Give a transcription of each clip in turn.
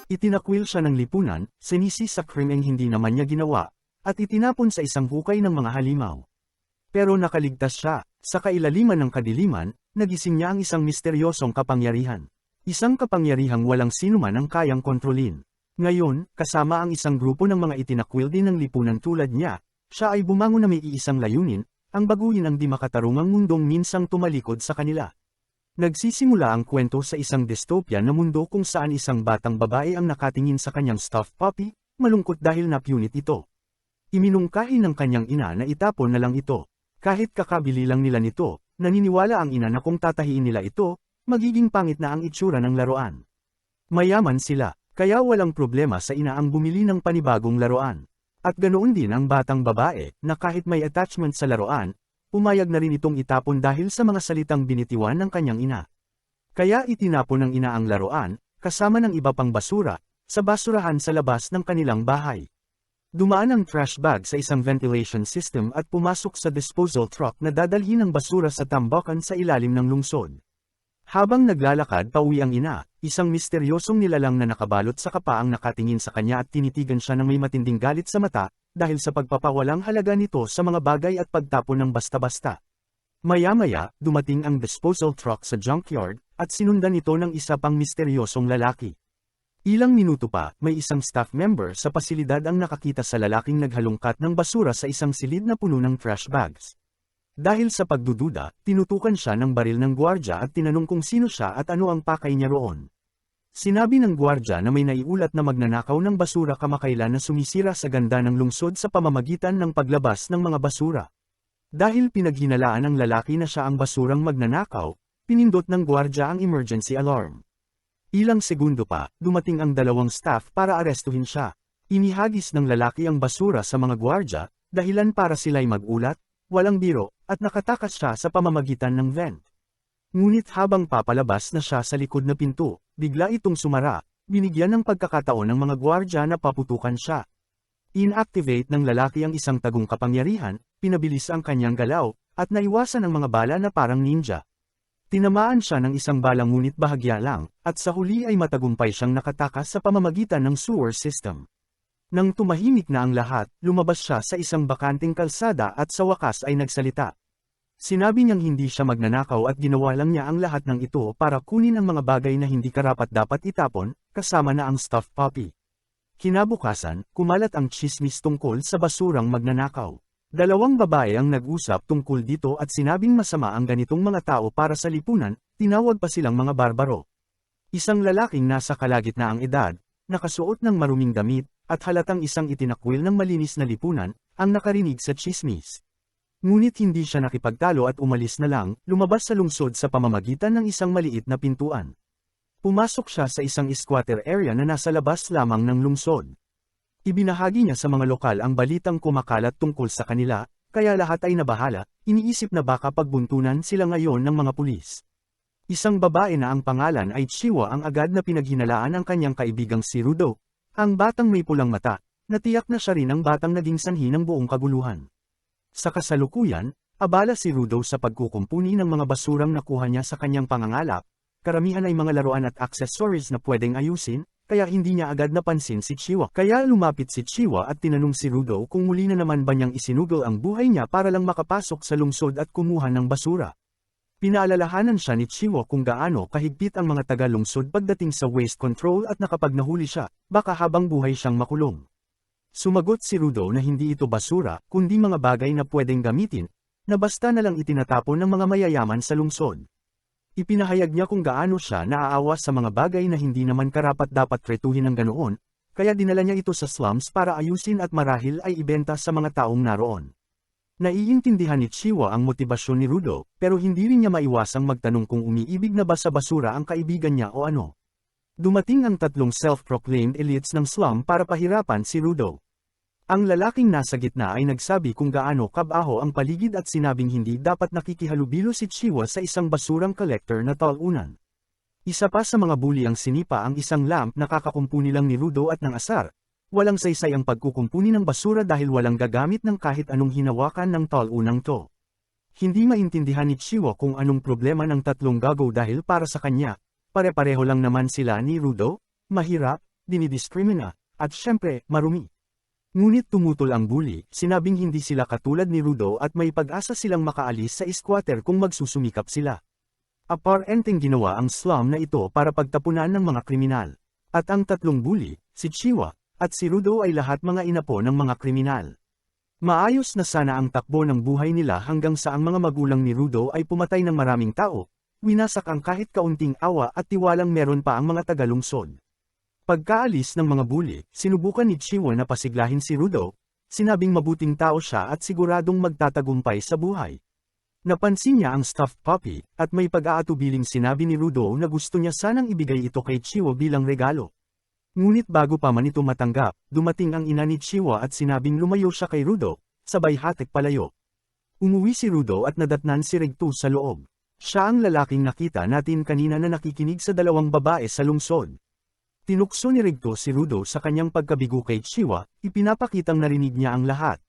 Itinakwil siya ng lipunan, sinisi sa krimeng hindi naman niya ginawa, at itinapon sa isang hukay ng mga halimaw. Pero nakaligtas siya, sa kailaliman ng kadiliman, nagising niya ang isang misteryosong kapangyarihan. Isang kapangyarihang walang sinuman ang kayang kontrolin. Ngayon, kasama ang isang grupo ng mga itinakwil din ng lipunan tulad niya, siya ay bumangon na may iisang layunin, ang baguhin ang di makatarungang mundong minsang tumalikod sa kanila. Nagsisimula ang kwento sa isang dystopia na mundo kung saan isang batang babae ang nakatingin sa kanyang stuffed puppy, malungkot dahil napunit ito. Iminungkahi ng kanyang ina na itapon na lang ito. Kahit kakabili lang nila nito, naniniwala ang ina na kung tatahiin nila ito, magiging pangit na ang itsura ng laruan. Mayaman sila, kaya walang problema sa ina ang bumili ng panibagong laruan. At ganoon din ang batang babae, na kahit may attachment sa laruan, pumayag na rin itong itapon dahil sa mga salitang binitiwan ng kanyang ina. Kaya itinapon ng ina ang laruan, kasama ng iba pang basura, sa basurahan sa labas ng kanilang bahay. Dumaan ang trash bag sa isang ventilation system at pumasok sa disposal truck na dadalhin ang basura sa tambakan sa ilalim ng lungsod. Habang naglalakad pauwi ang ina, isang misteryosong nilalang na nakabalot sa kapa ang nakatingin sa kanya at tinitigan siya ng may matinding galit sa mata, dahil sa pagpapawalang halaga nito sa mga bagay at pagtapon ng basta-basta. Maya-maya, dumating ang disposal truck sa junkyard, at sinundan ito ng isa pang misteryosong lalaki. Ilang minuto pa, may isang staff member sa pasilidad ang nakakita sa lalaking naghalungkat ng basura sa isang silid na puno ng trash bags. Dahil sa pagdududa, tinutukan siya ng baril ng gwardya at tinanong kung sino siya at ano ang pakay niya roon. Sinabi ng gwardya na may naiulat na magnanakaw ng basura kamakailan na sumisira sa ganda ng lungsod sa pamamagitan ng paglabas ng mga basura. Dahil pinaghinalaan ng lalaki na siya ang basurang magnanakaw, pinindot ng gwardya ang emergency alarm. Ilang segundo pa, dumating ang dalawang staff para arestuhin siya. Inihagis ng lalaki ang basura sa mga gwardya, dahilan para sila'y magulat, walang biro, at nakatakas siya sa pamamagitan ng vent. Ngunit habang papalabas na siya sa likod na pinto, bigla itong sumara, binigyan ng pagkakataon ng mga gwardya na paputukan siya. Inactivate ng lalaki ang isang tagong kapangyarihan, pinabilis ang kanyang galaw, at naiwasan ang mga bala na parang ninja. Tinamaan siya ng isang bala ngunit bahagya lang, at sa huli ay matagumpay siyang nakatakas sa pamamagitan ng sewer system. Nang tumahimik na ang lahat, lumabas siya sa isang bakanting kalsada at sa wakas ay nagsalita. Sinabi niyang hindi siya magnanakaw at ginawa lang niya ang lahat ng ito para kunin ang mga bagay na hindi karapat-dapat itapon, kasama na ang stuffed puppy. Kinabukasan, kumalat ang tsismis tungkol sa basurang magnanakaw. Dalawang babae ang nag-usap tungkol dito at sinabing masama ang ganitong mga tao para sa lipunan, tinawag pa silang mga barbaro. Isang lalaking nasa kalagitnaang edad, nakasuot ng maruming damit, at halatang isang itinakwil ng malinis na lipunan, ang nakarinig sa tsismis. Ngunit hindi siya nakipagtalo at umalis na lang, lumabas sa lungsod sa pamamagitan ng isang maliit na pintuan. Pumasok siya sa isang squatter area na nasa labas lamang ng lungsod. Ibinahagi niya sa mga lokal ang balitang kumakalat tungkol sa kanila, kaya lahat ay nabahala, iniisip na baka pagbuntunan sila ngayon ng mga pulis. Isang babae na ang pangalan ay Chiwa ang agad na pinaghinalaan ang kanyang kaibigang si Rudo, ang batang may pulang mata, natiyak na siya rin ang batang naging sanhi ng buong kaguluhan. Sa kasalukuyan, abala si Rudo sa pagkukumpuni ng mga basurang nakuha niya sa kanyang pangangalap, karamihan ay mga laruan at accessories na pwedeng ayusin, kaya hindi niya agad napansin si Chiwa. Kaya lumapit si Chiwa at tinanong si Rudo kung muli na naman ba niyang isinugol ang buhay niya para lang makapasok sa lungsod at kumuha ng basura. Pinaalalahanan siya ni Chiwa kung gaano kahigpit ang mga taga-lungsod pagdating sa waste control at na kapag nahuli siya, baka habang buhay siyang makulong. Sumagot si Rudo na hindi ito basura, kundi mga bagay na pwedeng gamitin, na basta na lang itinatapon ng mga mayayaman sa lungsod. Ipinahayag niya kung gaano siya naaawa sa mga bagay na hindi naman karapat-dapat tretuhin ng ganoon, kaya dinala niya ito sa slums para ayusin at marahil ay ibenta sa mga taong naroon. Naiintindihan ni Chiwa ang motibasyon ni Rudo, pero hindi rin niya maiwasang magtanong kung umiibig na ba sa basura ang kaibigan niya o ano. Dumating ang tatlong self-proclaimed elites ng slum para pahirapan si Rudo. Ang lalaking nasa gitna ay nagsabi kung gaano kabaho ang paligid at sinabing hindi dapat nakikihalubilo si Chiwa sa isang basurang collector na talunan. Isa pa sa mga bully ang sinipa ang isang lamp na kakakumpuni lang ni Rudo at ng asar. Walang saysay ang pagkukumpuni ng basura dahil walang gagamit ng kahit anong hinawakan ng talunang to. Hindi maintindihan ni Chiwa kung anong problema ng tatlong gago dahil para sa kanya, pare-pareho lang naman sila ni Rudo, mahirap, dinidiskrimina, at syempre, marumi. Ngunit tumutol ang bully, sinabing hindi sila katulad ni Rudo at may pag-asa silang makaalis sa squatter kung magsusumikap sila. Aparenteng ginawa ang slum na ito para pagtapunan ng mga kriminal. At ang tatlong bully, si Chiwa, at si Rudo ay lahat mga inapo ng mga kriminal. Maayos na sana ang takbo ng buhay nila hanggang sa ang mga magulang ni Rudo ay pumatay ng maraming tao, winasak ang kahit kaunting awa at tiwalang meron pa ang mga tagalungsod. Pagkaalis ng mga bully, sinubukan ni Chiwa na pasiglahin si Rudo, sinabing mabuting tao siya at siguradong magtatagumpay sa buhay. Napansin niya ang stuffed puppy, at may pag-aatubiling sinabi ni Rudo na gusto niya sanang ibigay ito kay Chiwa bilang regalo. Ngunit bago pa man ito matanggap, dumating ang ina ni Chiwa at sinabing lumayo siya kay Rudo, sabay hatik palayo. Umuwi si Rudo at nadatnan si Regto sa loob. Siya ang lalaking nakita natin kanina na nakikinig sa dalawang babae sa lungsod. Tinukso ni Regto si Rudo sa kanyang pagkabigo kay Chiwa, ipinapakitang narinig niya ang lahat.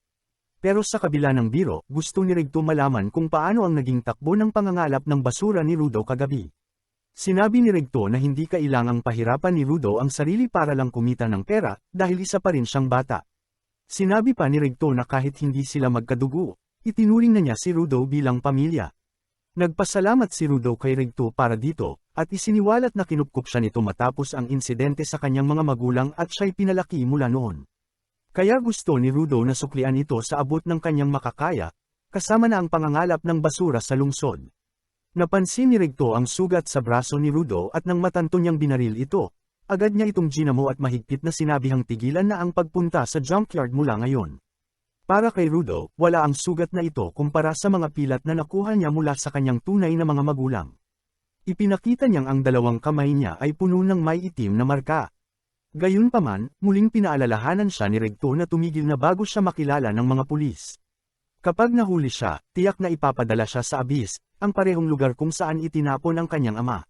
Pero sa kabila ng biro, gusto ni Regto malaman kung paano ang naging takbo ng pangangalap ng basura ni Rudo kagabi. Sinabi ni Regto na hindi kailangang pahirapan ni Rudo ang sarili para lang kumita ng pera, dahil isa pa rin siyang bata. Sinabi pa ni Regto na kahit hindi sila magkadugo, itinuring na niya si Rudo bilang pamilya. Nagpasalamat si Rudo kay Regto para dito, at isiniwalat na kinupkup siya nito matapos ang insidente sa kanyang mga magulang at siya'y pinalaki mula noon. Kaya gusto ni Rudo na suklian ito sa abot ng kanyang makakaya, kasama na ang pangangalap ng basura sa lungsod. Napansin ni Regto ang sugat sa braso ni Rudo at nang matanto niyang binaril ito, agad niya itong ginamo at mahigpit na sinabihang tigilan na ang pagpunta sa junkyard mula ngayon. Para kay Rudo, wala ang sugat na ito kumpara sa mga pilat na nakuha niya mula sa kanyang tunay na mga magulang. Ipinakita niyang ang dalawang kamay niya ay puno ng may itim na marka. Gayunpaman, muling pinaalalahanan siya ni Regto na tumigil na bago siya makilala ng mga pulis. Kapag nahuli siya, tiyak na ipapadala siya sa abis, ang parehong lugar kung saan itinapon ang kanyang ama.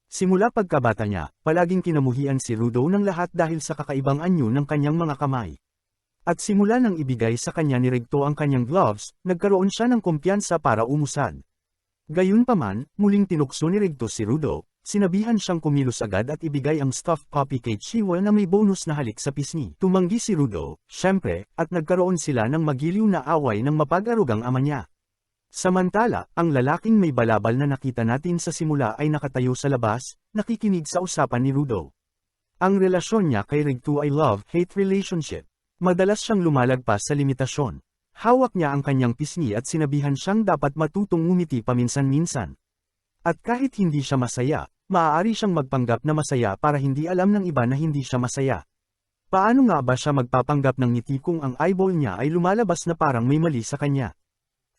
Simula pagkabata niya, palaging kinamuhian si Rudo ng lahat dahil sa kakaibang anyo ng kanyang mga kamay. At simula nang ibigay sa kanya ni Regto ang kanyang gloves, nagkaroon siya ng kumpiyansa para umusad. Gayunpaman, muling tinukso ni Regto si Rudo, sinabihan siyang kumilos agad at ibigay ang stuffed puppy kay Chiwa na may bonus na halik sa pisngi. Tumanggi si Rudo, syempre, at nagkaroon sila ng magiliw na away ng mapag-arugang ama niya. Samantala, ang lalaking may balabal na nakita natin sa simula ay nakatayo sa labas, nakikinig sa usapan ni Rudo. Ang relasyon niya kay Regto ay love-hate relationship. Madalas siyang lumalagpas sa limitasyon. Hawak niya ang kanyang pisngi at sinabihan siyang dapat matutong ngumiti paminsan-minsan. At kahit hindi siya masaya, maaari siyang magpanggap na masaya para hindi alam ng iba na hindi siya masaya. Paano nga ba siya magpapanggap ng ngiti kung ang eyeball niya ay lumalabas na parang may mali sa kanya?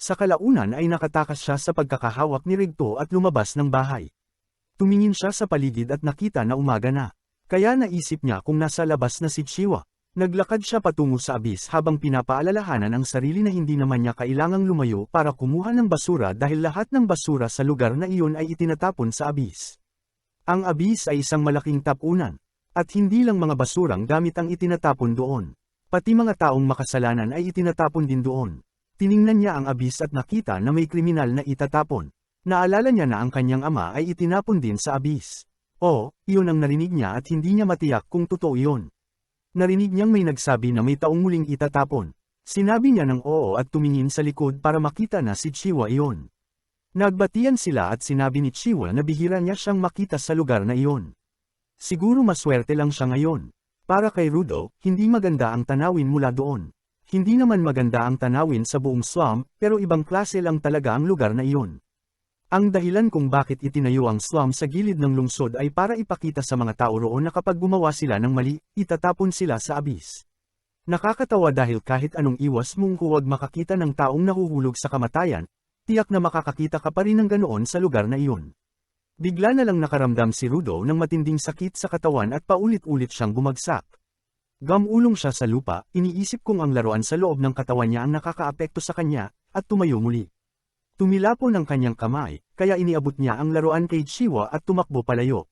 Sa kalaunan ay nakatakas siya sa pagkakahawak ni Regto at lumabas ng bahay. Tumingin siya sa paligid at nakita na umaga na. Kaya naisip niya kung nasa labas na si Chiwa. Naglakad siya patungo sa abis habang pinapaalalahanan ang sarili na hindi naman niya kailangang lumayo para kumuha ng basura dahil lahat ng basura sa lugar na iyon ay itinatapon sa abis. Ang abis ay isang malaking tapunan, at hindi lang mga basurang gamit ang itinatapon doon. Pati mga taong makasalanan ay itinatapon din doon. Tiningnan niya ang abis at nakita na may kriminal na itatapon. Naalala niya na ang kanyang ama ay itinapon din sa abis. Iyon ang narinig niya at hindi niya matiyak kung totoo iyon. Narinig niyang may nagsabi na may taong muling itatapon. Sinabi niya ng oo at tumingin sa likod para makita na si Chiwa iyon. Nagbatian sila at sinabi ni Chiwa na bihira niya siyang makita sa lugar na iyon. Siguro maswerte lang siya ngayon. Para kay Rudo, hindi maganda ang tanawin mula doon. Hindi naman maganda ang tanawin sa buong slum, pero ibang klase lang talaga ang lugar na iyon. Ang dahilan kung bakit itinayo ang slum sa gilid ng lungsod ay para ipakita sa mga tao roon na kapag gumawa sila ng mali, itatapon sila sa abis. Nakakatawa dahil kahit anong iwas mong huwag makakita ng taong nahuhulog sa kamatayan, tiyak na makakakita ka pa rin ng ganoon sa lugar na iyon. Bigla na lang nakaramdam si Rudo ng matinding sakit sa katawan at paulit-ulit siyang bumagsak. Gamulong siya sa lupa, iniisip kung ang laruan sa loob ng katawan niya ang nakakaapekto sa kanya, at tumayo muli. Tumilapon ang kanyang kamay, kaya iniabot niya ang laruan kay Chiwa at tumakbo palayo.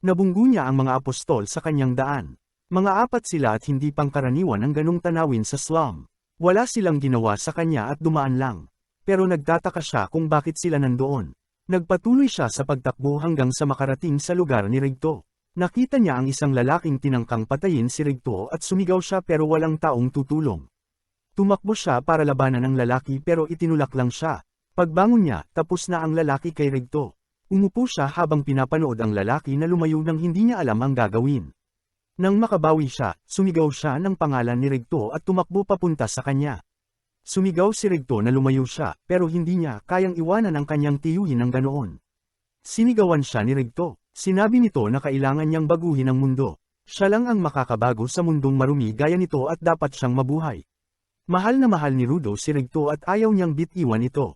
Nabunggo niya ang mga apostol sa kanyang daan. Mga apat sila at hindi pangkaraniwan ang ganong tanawin sa slum. Wala silang ginawa sa kanya at dumaan lang. Pero nagtataka siya kung bakit sila nandoon. Nagpatuloy siya sa pagtakbo hanggang sa makarating sa lugar ni Regto. Nakita niya ang isang lalaking tinangkang patayin si Rigto at sumigaw siya pero walang taong tutulong. Tumakbo siya para labanan ang lalaki pero itinulak lang siya. Pagbangon niya, tapos na ang lalaki kay Rigto. Umupo siya habang pinapanood ang lalaki na lumayo nang hindi niya alam ang gagawin. Nang makabawi siya, sumigaw siya ng pangalan ni Rigto at tumakbo papunta sa kanya. Sumigaw si Rigto na lumayo siya, pero hindi niya kayang iwanan ang kanyang tiyuhin ng ganoon. Sinigawan siya ni Rigto. Sinabi nito na kailangan niyang baguhin ang mundo. Siya lang ang makakabago sa mundong marumi gaya nito at dapat siyang mabuhay. Mahal na mahal ni Rudo si Rigto at ayaw niyang bitiwan ito.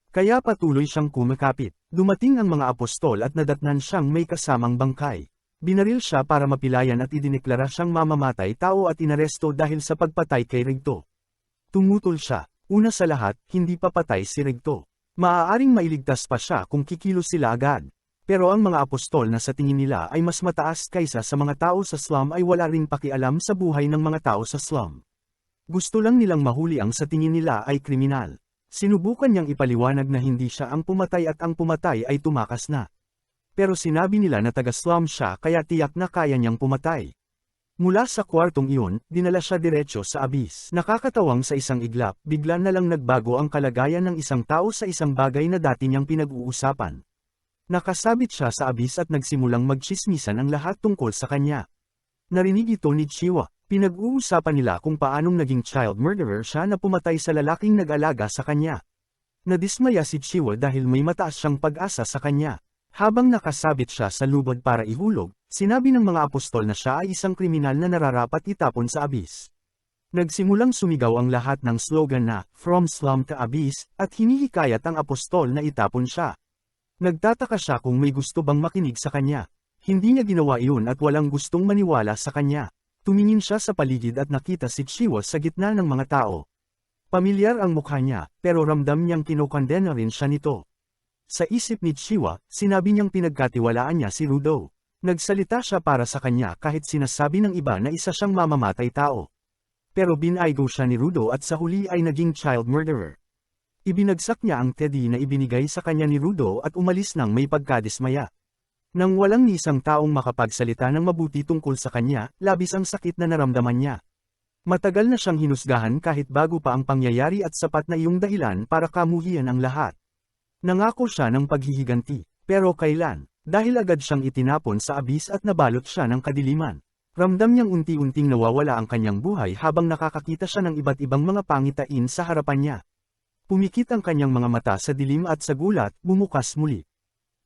Kaya patuloy siyang kumakapit. Dumating ang mga apostol at nadatnan siyang may kasamang bangkay. Binaril siya para mapilayan at idineklara siyang mamamatay tao at inaresto dahil sa pagpatay kay Rigto. Tumutol siya. Una sa lahat, hindi pa patay si Rigto. Maaaring mailigtas pa siya kung kikilos sila agad. Pero ang mga apostol na sa tingin nila ay mas mataas kaysa sa mga tao sa slum ay wala ring pakialam sa buhay ng mga tao sa slum. Gusto lang nilang mahuli ang sa tingin nila ay kriminal. Sinubukan niyang ipaliwanag na hindi siya ang pumatay at ang pumatay ay tumakas na. Pero sinabi nila na taga-slum siya kaya tiyak na kaya niyang pumatay. Mula sa kwartong iyon, dinala siya diretso sa abis. Nakakatawang sa isang iglap, bigla na lang nagbago ang kalagayan ng isang tao sa isang bagay na dati niyang pinag-uusapan. Nakasabit siya sa abis at nagsimulang magtsismisan ang lahat tungkol sa kanya. Narinig ito ni Chiwa. Pinag-uusapan nila kung paanong naging child murderer siya na pumatay sa lalaking nag-alaga sa kanya. Nadismaya si Chiwa dahil may mataas siyang pag-asa sa kanya. Habang nakasabit siya sa lubod para ihulog, sinabi ng mga apostol na siya ay isang kriminal na nararapat itapon sa abis. Nagsimulang sumigaw ang lahat ng slogan na, "From slum to abyss," at hinihikayat ang apostol na itapon siya. Nagtataka siya kung may gusto bang makinig sa kanya. Hindi niya ginawa iyon at walang gustong maniwala sa kanya. Tumingin siya sa paligid at nakita si Chiwa sa gitna ng mga tao. Pamilyar ang mukha niya, pero ramdam niyang kinokondena rin siya nito. Sa isip ni Chiwa, sinabi niyang pinagkatiwalaan niya si Rudo. Nagsalita siya para sa kanya kahit sinasabi ng iba na isa siyang mamamatay tao. Pero binaygo siya ni Rudo at sa huli ay naging child murderer. Ibinagsak niya ang teddy na ibinigay sa kanya ni Rudo at umalis nang may pagkadismaya. Nang walang ni isang taong makapagsalita ng mabuti tungkol sa kanya, labis ang sakit na naramdaman niya. Matagal na siyang hinusgahan kahit bago pa ang pangyayari at sapat na iyong dahilan para kamuhian ang lahat. Nangako siya ng paghihiganti, pero kailan? Dahil agad siyang itinapon sa abis at nabalot siya ng kadiliman. Ramdam niyang unti-unting nawawala ang kanyang buhay habang nakakakita siya ng iba't ibang mga pangitain sa harapan niya. Pumikit ang kanyang mga mata sa dilim at sa gulat, bumukas muli.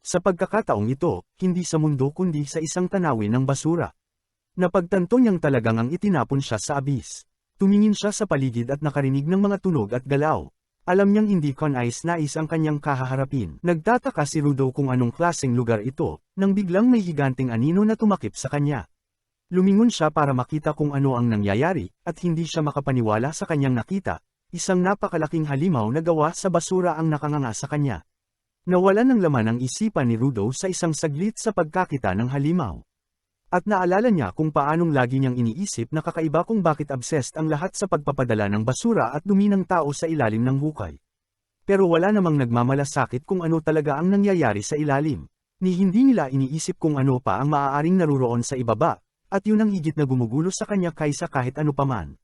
Sa pagkakataong ito, hindi sa mundo kundi sa isang tanawin ng basura. Napagtanto niyang talagang ang itinapon siya sa abis. Tumingin siya sa paligid at nakarinig ng mga tunog at galaw. Alam niyang hindi kanais-nais ang kanyang kahaharapin. Nagtataka si Rudo kung anong klaseng lugar ito, nang biglang may higanting anino na tumakip sa kanya. Lumingon siya para makita kung ano ang nangyayari, at hindi siya makapaniwala sa kanyang nakita. Isang napakalaking halimaw na gawa sa basura ang nakanganga sa kanya. Nawalan ng laman ang isipan ni Rudo sa isang saglit sa pagkakita ng halimaw. At naalala niya kung paanong lagi niyang iniisip na kakaiba kung bakit obsessed ang lahat sa pagpapadala ng basura at dumi ng tao sa ilalim ng hukay. Pero wala namang nagmamalasakit kung ano talaga ang nangyayari sa ilalim. Ni hindi nila iniisip kung ano pa ang maaaring naruroon sa ibaba, at yun ang higit na gumugulo sa kanya kaysa kahit ano paman.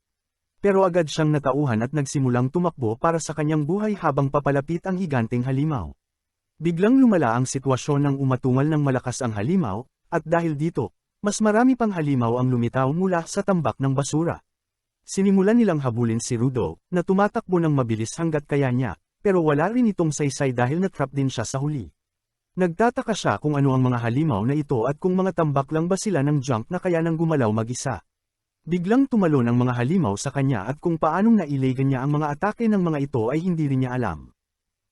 Pero agad siyang natauhan at nagsimulang tumakbo para sa kanyang buhay habang papalapit ang higanteng halimaw. Biglang lumala ang sitwasyon nang umatungal ng malakas ang halimaw, at dahil dito, mas marami pang halimaw ang lumitaw mula sa tambak ng basura. Sinimulan nilang habulin si Rudo, na tumatakbo ng mabilis hanggat kaya niya, pero wala rin itong saysay dahil natrap din siya sa huli. Nagtataka siya kung ano ang mga halimaw na ito at kung mga tambak lang ba sila ng junk na kaya nang gumalaw mag-isa. Biglang tumalon ang mga halimaw sa kanya at kung paanong nailagan niya ang mga atake ng mga ito ay hindi rin niya alam.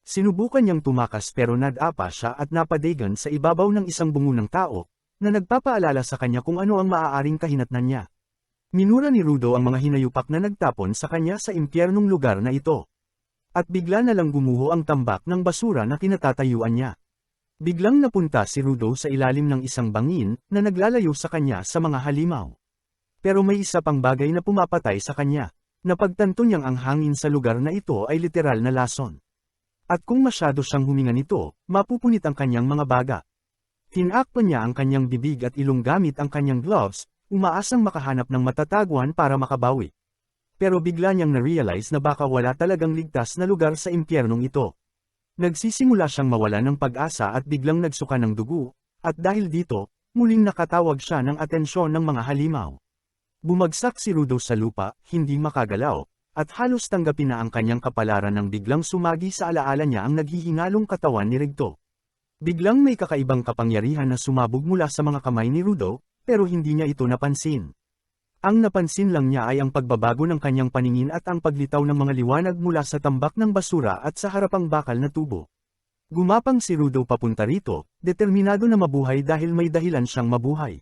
Sinubukan niyang tumakas pero nadapa siya at napadagan sa ibabaw ng isang bungo ng tao, na nagpapaalala sa kanya kung ano ang maaaring kahinatnan niya. Minura ni Rudo ang mga hinayupak na nagtapon sa kanya sa impyernong lugar na ito. At bigla na lang gumuho ang tambak ng basura na kinatatayuan niya. Biglang napunta si Rudo sa ilalim ng isang bangin na naglalayo sa kanya sa mga halimaw. Pero may isa pang bagay na pumapatay sa kanya. Napagtanto niyang ang hangin sa lugar na ito ay literal na lason. At kung masyado siyang huminga nito, mapupunit ang kanyang mga baga. Tinakpan niya ang kanyang bibig at ilong gamit ang kanyang gloves, umaasang makahanap ng matatagpuan para makabawi. Pero bigla niyang na-realize na baka wala talagang ligtas na lugar sa impyernong ito. Nagsisimula siyang mawala ng pag-asa at biglang nagsuka ng dugo, at dahil dito, muling nakatawag siya ng atensyon ng mga halimaw. Bumagsak si Rudo sa lupa, hindi makagalaw, at halos tanggapin na ang kanyang kapalaran nang biglang sumagi sa alaala niya ang naghihingalong katawan ni Rigto. Biglang may kakaibang kapangyarihan na sumabog mula sa mga kamay ni Rudo, pero hindi niya ito napansin. Ang napansin lang niya ay ang pagbabago ng kanyang paningin at ang paglitaw ng mga liwanag mula sa tambak ng basura at sa harapang bakal na tubo. Gumapang si Rudo papunta rito, determinado na mabuhay dahil may dahilan siyang mabuhay.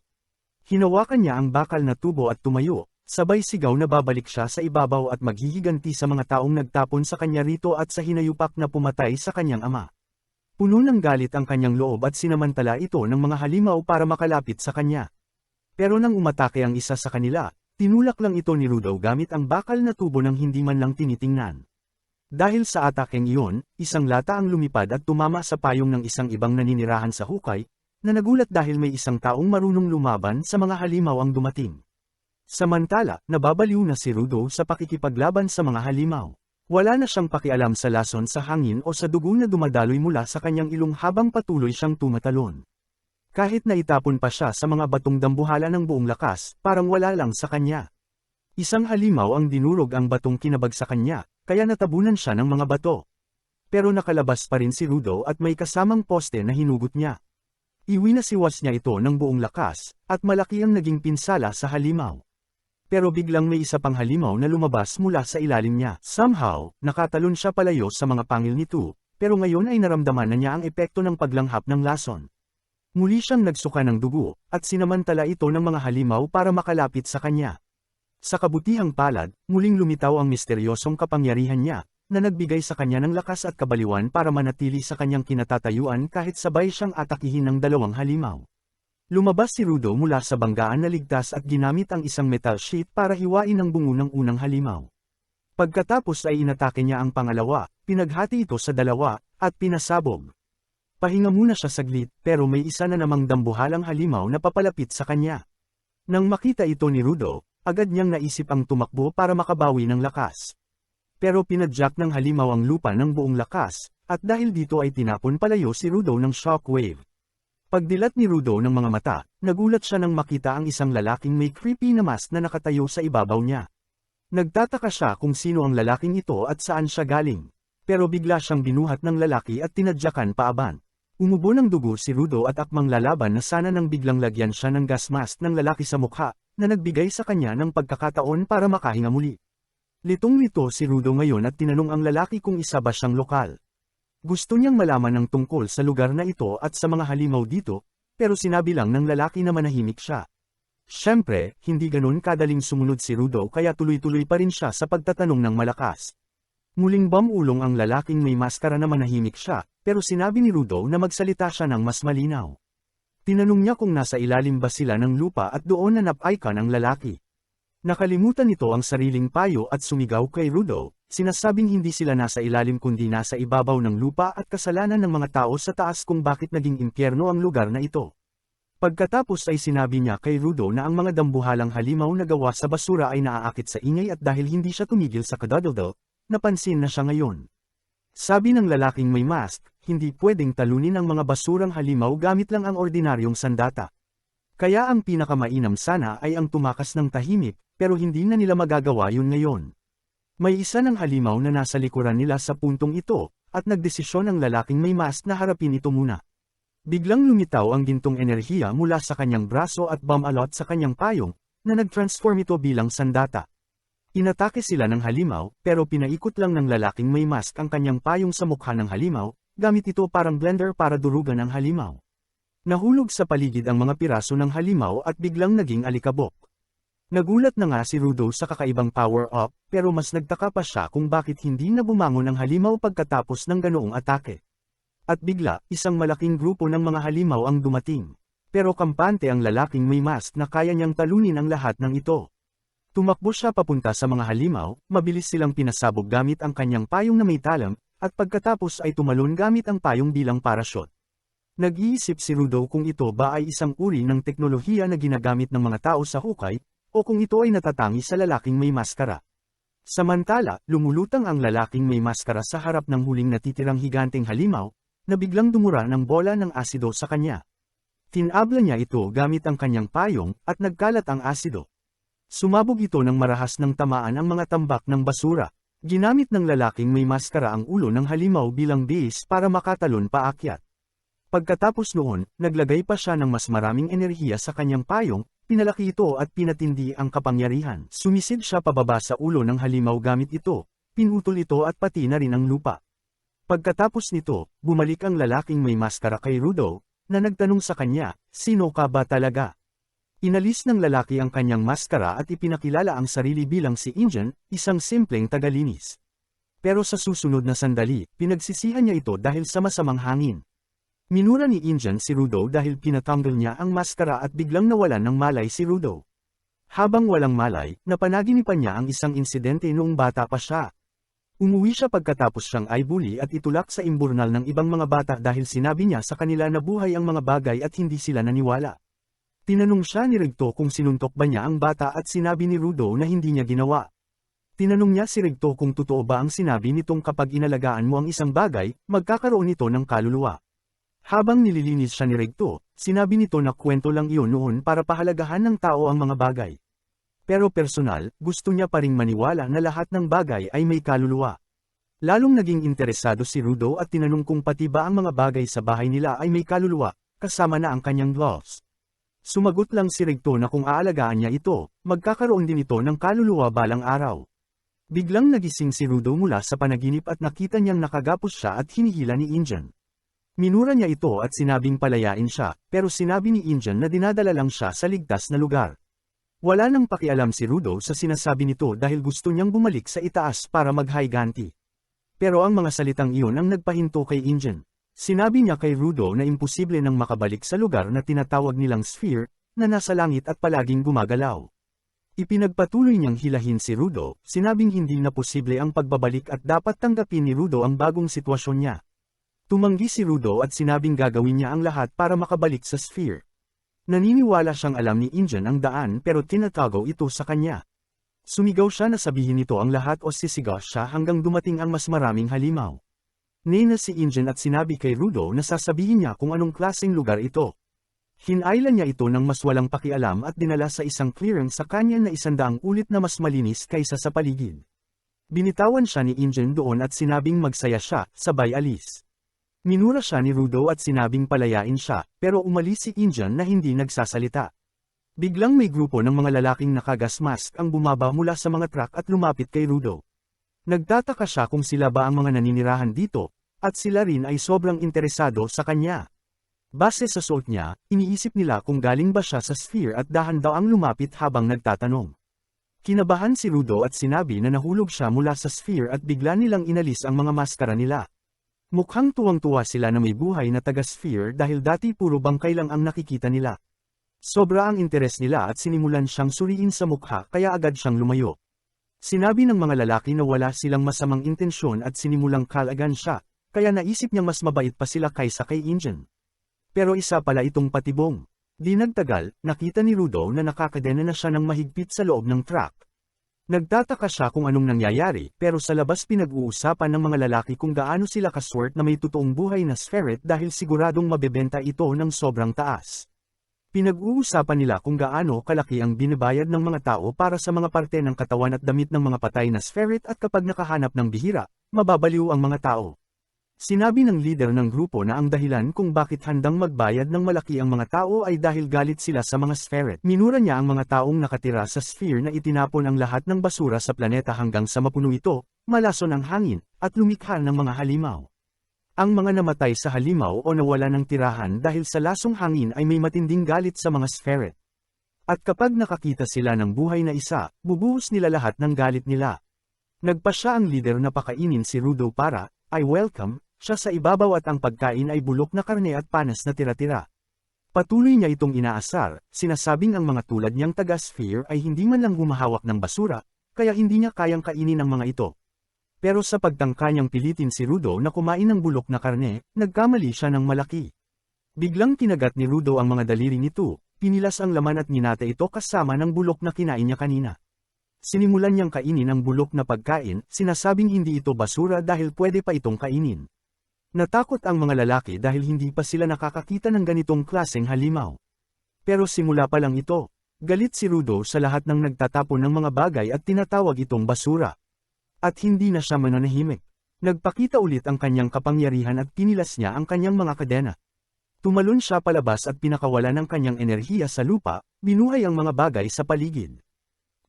Hinawakan niya ang bakal na tubo at tumayo, sabay sigaw na babalik siya sa ibabaw at maghihiganti sa mga taong nagtapon sa kanya rito at sa hinayupak na pumatay sa kanyang ama. Puno ng galit ang kanyang loob at sinamantala ito ng mga halimaw para makalapit sa kanya. Pero nang umatake ang isa sa kanila, tinulak lang ito ni Rudo gamit ang bakal na tubo nang hindi man lang tinitingnan. Dahil sa atakeng iyon, isang lata ang lumipad at tumama sa payong ng isang ibang naninirahan sa hukay, na nagulat dahil may isang taong marunong lumaban sa mga halimaw ang dumating. Samantala, nababaliw na si Rudo sa pakikipaglaban sa mga halimaw. Wala na siyang pakialam sa lason sa hangin o sa dugo na dumadaloy mula sa kanyang ilong habang patuloy siyang tumatalon. Kahit na itapon pa siya sa mga batong dambuhala ng buong lakas, parang wala lang sa kanya. Isang halimaw ang dinurog ang batong kinabagsakan niya, kaya natabunan siya ng mga bato. Pero nakalabas pa rin si Rudo at may kasamang poste na hinugot niya. Iwinasiwas niya ito ng buong lakas, at malaki ang naging pinsala sa halimaw. Pero biglang may isa pang halimaw na lumabas mula sa ilalim niya. Somehow, nakatalon siya palayo sa mga pangil nito, pero ngayon ay naramdaman na niya ang epekto ng paglanghap ng lason. Muli siyang nagsuka ng dugo, at sinamantala ito ng mga halimaw para makalapit sa kanya. Sa kabutihang palad, muling lumitaw ang misteryosong kapangyarihan niya, na nagbigay sa kanya ng lakas at kabaliwan para manatili sa kanyang kinatatayuan kahit sabay siyang atakihin ng dalawang halimaw. Lumabas si Rudo mula sa banggaan na ligtas at ginamit ang isang metal sheet para hiwain ang bungo ng unang halimaw. Pagkatapos ay inatake niya ang pangalawa, pinaghati ito sa dalawa, at pinasabog. Pahinga muna siya saglit, pero may isa na namang dambuhalang halimaw na papalapit sa kanya. Nang makita ito ni Rudo, agad niyang naisip ang tumakbo para makabawi ng lakas. Pero pinadyak ng halimaw ang lupa ng buong lakas, at dahil dito ay tinapon palayo si Rudo ng shockwave. Pagdilat ni Rudo ng mga mata, nagulat siya nang makita ang isang lalaking may creepy na mask na nakatayo sa ibabaw niya. Nagtataka siya kung sino ang lalaking ito at saan siya galing. Pero bigla siyang binuhat ng lalaki at tinadyakan paaban. Umubo ng dugo si Rudo at akmang lalaban na sana nang biglang lagyan siya ng gas mask ng lalaki sa mukha, na nagbigay sa kanya ng pagkakataon para makahinga muli. Litong-lito si Rudo ngayon at tinanong ang lalaki kung isa ba siyang lokal. Gusto niyang malaman ng tungkol sa lugar na ito at sa mga halimaw dito, pero sinabi lang ng lalaki na manahimik siya. Siyempre, hindi ganun kadaling sumunod si Rudo kaya tuloy-tuloy pa rin siya sa pagtatanong ng malakas. Muling bamulong ang lalaking may maskara na manahimik siya, pero sinabi ni Rudo na magsalita siya ng mas malinaw. Tinanong niya kung nasa ilalim ba sila ng lupa at doon na nap-icon ang lalaki. Nakalimutan nito ang sariling payo at sumigaw kay Rudo, sinasabing hindi sila nasa ilalim kundi nasa ibabaw ng lupa at kasalanan ng mga tao sa taas kung bakit naging impyerno ang lugar na ito. Pagkatapos ay sinabi niya kay Rudo na ang mga dambuhalang halimaw na gawa sa basura ay naaakit sa ingay at dahil hindi siya tumigil sa kadadaldal, napansin na siya ngayon. Sabi ng lalaking may mask, hindi pwedeng talunin ang mga basurang halimaw gamit lang ang ordinaryong sandata. Kaya ang pinakamainam sana ay ang tumakas ng tahimik, pero hindi na nila magagawa yun ngayon. May isa ng halimaw na nasa likuran nila sa puntong ito, at nagdesisyon ang lalaking may mask na harapin ito muna. Biglang lumitaw ang gintong enerhiya mula sa kanyang braso at bumalot sa kanyang payong, na nag-transform ito bilang sandata. Inatake sila ng halimaw, pero pinaikot lang ng lalaking may mask ang kanyang payong sa mukha ng halimaw, gamit ito parang blender para durugan ang halimaw. Nahulog sa paligid ang mga piraso ng halimaw at biglang naging alikabok. Nagulat na nga si Rudo sa kakaibang power-up, pero mas nagtaka pa siya kung bakit hindi na bumangon ang halimaw pagkatapos ng ganoong atake. At bigla, isang malaking grupo ng mga halimaw ang dumating. Pero kampante ang lalaking may mask na kaya niyang talunin ang lahat ng ito. Tumakbo siya papunta sa mga halimaw, mabilis silang pinasabog gamit ang kanyang payong na may talam, at pagkatapos ay tumalon gamit ang payong bilang parachute. Nag-iisip si Rudo kung ito ba ay isang uri ng teknolohiya na ginagamit ng mga tao sa hukay, o kung ito ay natatangi sa lalaking may maskara. Samantala, lumulutang ang lalaking may maskara sa harap ng huling natitirang higanteng halimaw, na biglang dumura ng bola ng asido sa kanya. Tinabla niya ito gamit ang kanyang payong, at nagkalat ang asido. Sumabog ito ng marahas ng tamaan ang mga tambak ng basura. Ginamit ng lalaking may maskara ang ulo ng halimaw bilang base para makatalon paakyat. Pagkatapos noon, naglagay pa siya ng mas maraming enerhiya sa kanyang payong, pinalaki ito at pinatindi ang kapangyarihan. Sumisid siya pababa sa ulo ng halimaw gamit ito, pinutol ito at pati na rin ang lupa. Pagkatapos nito, bumalik ang lalaking may maskara kay Rudo, na nagtanong sa kanya, "Sino ka ba talaga?" Inalis ng lalaki ang kanyang maskara at ipinakilala ang sarili bilang si Injun, isang simpleng tagalinis. Pero sa susunod na sandali, pinagsisihan niya ito dahil sa masamang hangin. Minura ni Injun si Rudo dahil pinatanggal niya ang maskara at biglang nawalan ng malay si Rudo. Habang walang malay, napanaginipan niya ang isang insidente noong bata pa siya. Umuwi siya pagkatapos siyang ay bully at itulak sa imburnal ng ibang mga bata dahil sinabi niya sa kanila na buhay ang mga bagay at hindi sila naniwala. Tinanong siya ni Rigto kung sinuntok ba niya ang bata at sinabi ni Rudo na hindi niya ginawa. Tinanong niya si Rigto kung totoo ba ang sinabi nitong kapag inalagaan mo ang isang bagay, magkakaroon ito ng kaluluwa. Habang nililinis siya ni Rigto, sinabi nito na kwento lang iyon noon para pahalagahan ng tao ang mga bagay. Pero personal, gusto niya pa ring maniwala na lahat ng bagay ay may kaluluwa. Lalong naging interesado si Rudo at tinanong kung pati ba ang mga bagay sa bahay nila ay may kaluluwa, kasama na ang kanyang gloves. Sumagot lang si Rigto na kung aalagaan niya ito, magkakaroon din ito ng kaluluwa balang araw. Biglang nagising si Rudo mula sa panaginip at nakita niyang nakagapos siya at hinihila ni Injun. Minura niya ito at sinabing palayain siya, pero sinabi ni Injun na dinadala lang siya sa ligtas na lugar. Wala nang pakialam si Rudo sa sinasabi nito dahil gusto niyang bumalik sa itaas para mag-higanti. Pero ang mga salitang iyon ang nagpahinto kay Injun. Sinabi niya kay Rudo na imposible nang makabalik sa lugar na tinatawag nilang sphere, na nasa langit at palaging gumagalaw. Ipinagpatuloy niyang hilahin si Rudo, sinabing hindi na posible ang pagbabalik at dapat tanggapin ni Rudo ang bagong sitwasyon niya. Tumanggi si Rudo at sinabing gagawin niya ang lahat para makabalik sa sphere. Naniniwala siyang alam ni Injun ang daan pero tinatago ito sa kanya. Sumigaw siya na sabihin nito ang lahat o sisigaw siya hanggang dumating ang mas maraming halimaw. Nina si Injun at sinabi kay Rudo na sasabihin niya kung anong klaseng lugar ito. Hinailan niya ito ng mas walang pakialam at dinala sa isang clearing sa kanya na 100 ulit na mas malinis kaysa sa paligid. Binitawan siya ni Injun doon at sinabing magsaya siya, sabay alis. Minura siya ni Rudo at sinabing palayain siya, pero umalis si Injun na hindi nagsasalita. Biglang may grupo ng mga lalaking nakagas mask ang bumaba mula sa mga truck at lumapit kay Rudo. Nagtataka siya kung sila ba ang mga naninirahan dito, at sila rin ay sobrang interesado sa kanya. Base sa suot niya, iniisip nila kung galing ba siya sa sphere at dahan daw ang lumapit habang nagtatanong. Kinabahan si Rudo at sinabi na nahulog siya mula sa sphere at bigla nilang inalis ang mga maskara nila. Mukhang tuwang-tuwa sila na may buhay na taga-sphere dahil dati puro bangkay lang ang nakikita nila. Sobra ang interes nila at sinimulan siyang suriin sa mukha kaya agad siyang lumayo. Sinabi ng mga lalaki na wala silang masamang intensyon at sinimulang kalagan siya, kaya naisip niyang mas mabait pa sila kaysa kay Injun. Pero isa pala itong patibong. Di nagtagal, nakita ni Rudo na nakakadena na siya ng mahigpit sa loob ng truck. Nagtataka siya kung anong nangyayari, pero sa labas pinag-uusapan ng mga lalaki kung gaano sila kaswert na may totoong buhay na sphere dahil siguradong mabebenta ito ng sobrang taas. Pinag-uusapan nila kung gaano kalaki ang binibayad ng mga tao para sa mga parte ng katawan at damit ng mga patay na sphere at kapag nakahanap ng bihira, mababaliw ang mga tao. Sinabi ng leader ng grupo na ang dahilan kung bakit handang magbayad ng malaki ang mga tao ay dahil galit sila sa mga sphere. Minura niya ang mga taong nakatira sa sphere na itinapon ang lahat ng basura sa planeta hanggang sa mapuno ito, malason ang hangin, at lumikha ng mga halimaw. Ang mga namatay sa halimaw o nawala ng tirahan dahil sa lasong hangin ay may matinding galit sa mga sphere. At kapag nakakita sila ng buhay na isa, bubuhos nila lahat ng galit nila. Nagpa siya ang leader na pakainin si Rudo para, "I welcome," siya sa ibabaw at ang pagkain ay bulok na karne at panas na tira-tira. Patuloy niya itong inaasar, sinasabing ang mga tulad niyang taga-sphere ay hindi man lang humahawak ng basura, kaya hindi niya kayang kainin ang mga ito. Pero sa pagtangka niyang pilitin si Rudo na kumain ng bulok na karne, nagkamali siya ng malaki. Biglang kinagat ni Rudo ang mga daliri nito, pinilas ang laman at ninate ito kasama ng bulok na kinain niya kanina. Sinimulan niyang kainin ang bulok na pagkain, sinasabing hindi ito basura dahil pwede pa itong kainin. Natakot ang mga lalaki dahil hindi pa sila nakakakita ng ganitong klaseng halimaw. Pero simula pa lang ito, galit si Rudo sa lahat ng nagtatapon ng mga bagay at tinatawag itong basura. At hindi na siya mananahimik. Nagpakita ulit ang kanyang kapangyarihan at pinilas niya ang kanyang mga kadena. Tumalon siya palabas at pinakawala ng kanyang enerhiya sa lupa, binuhay ang mga bagay sa paligid.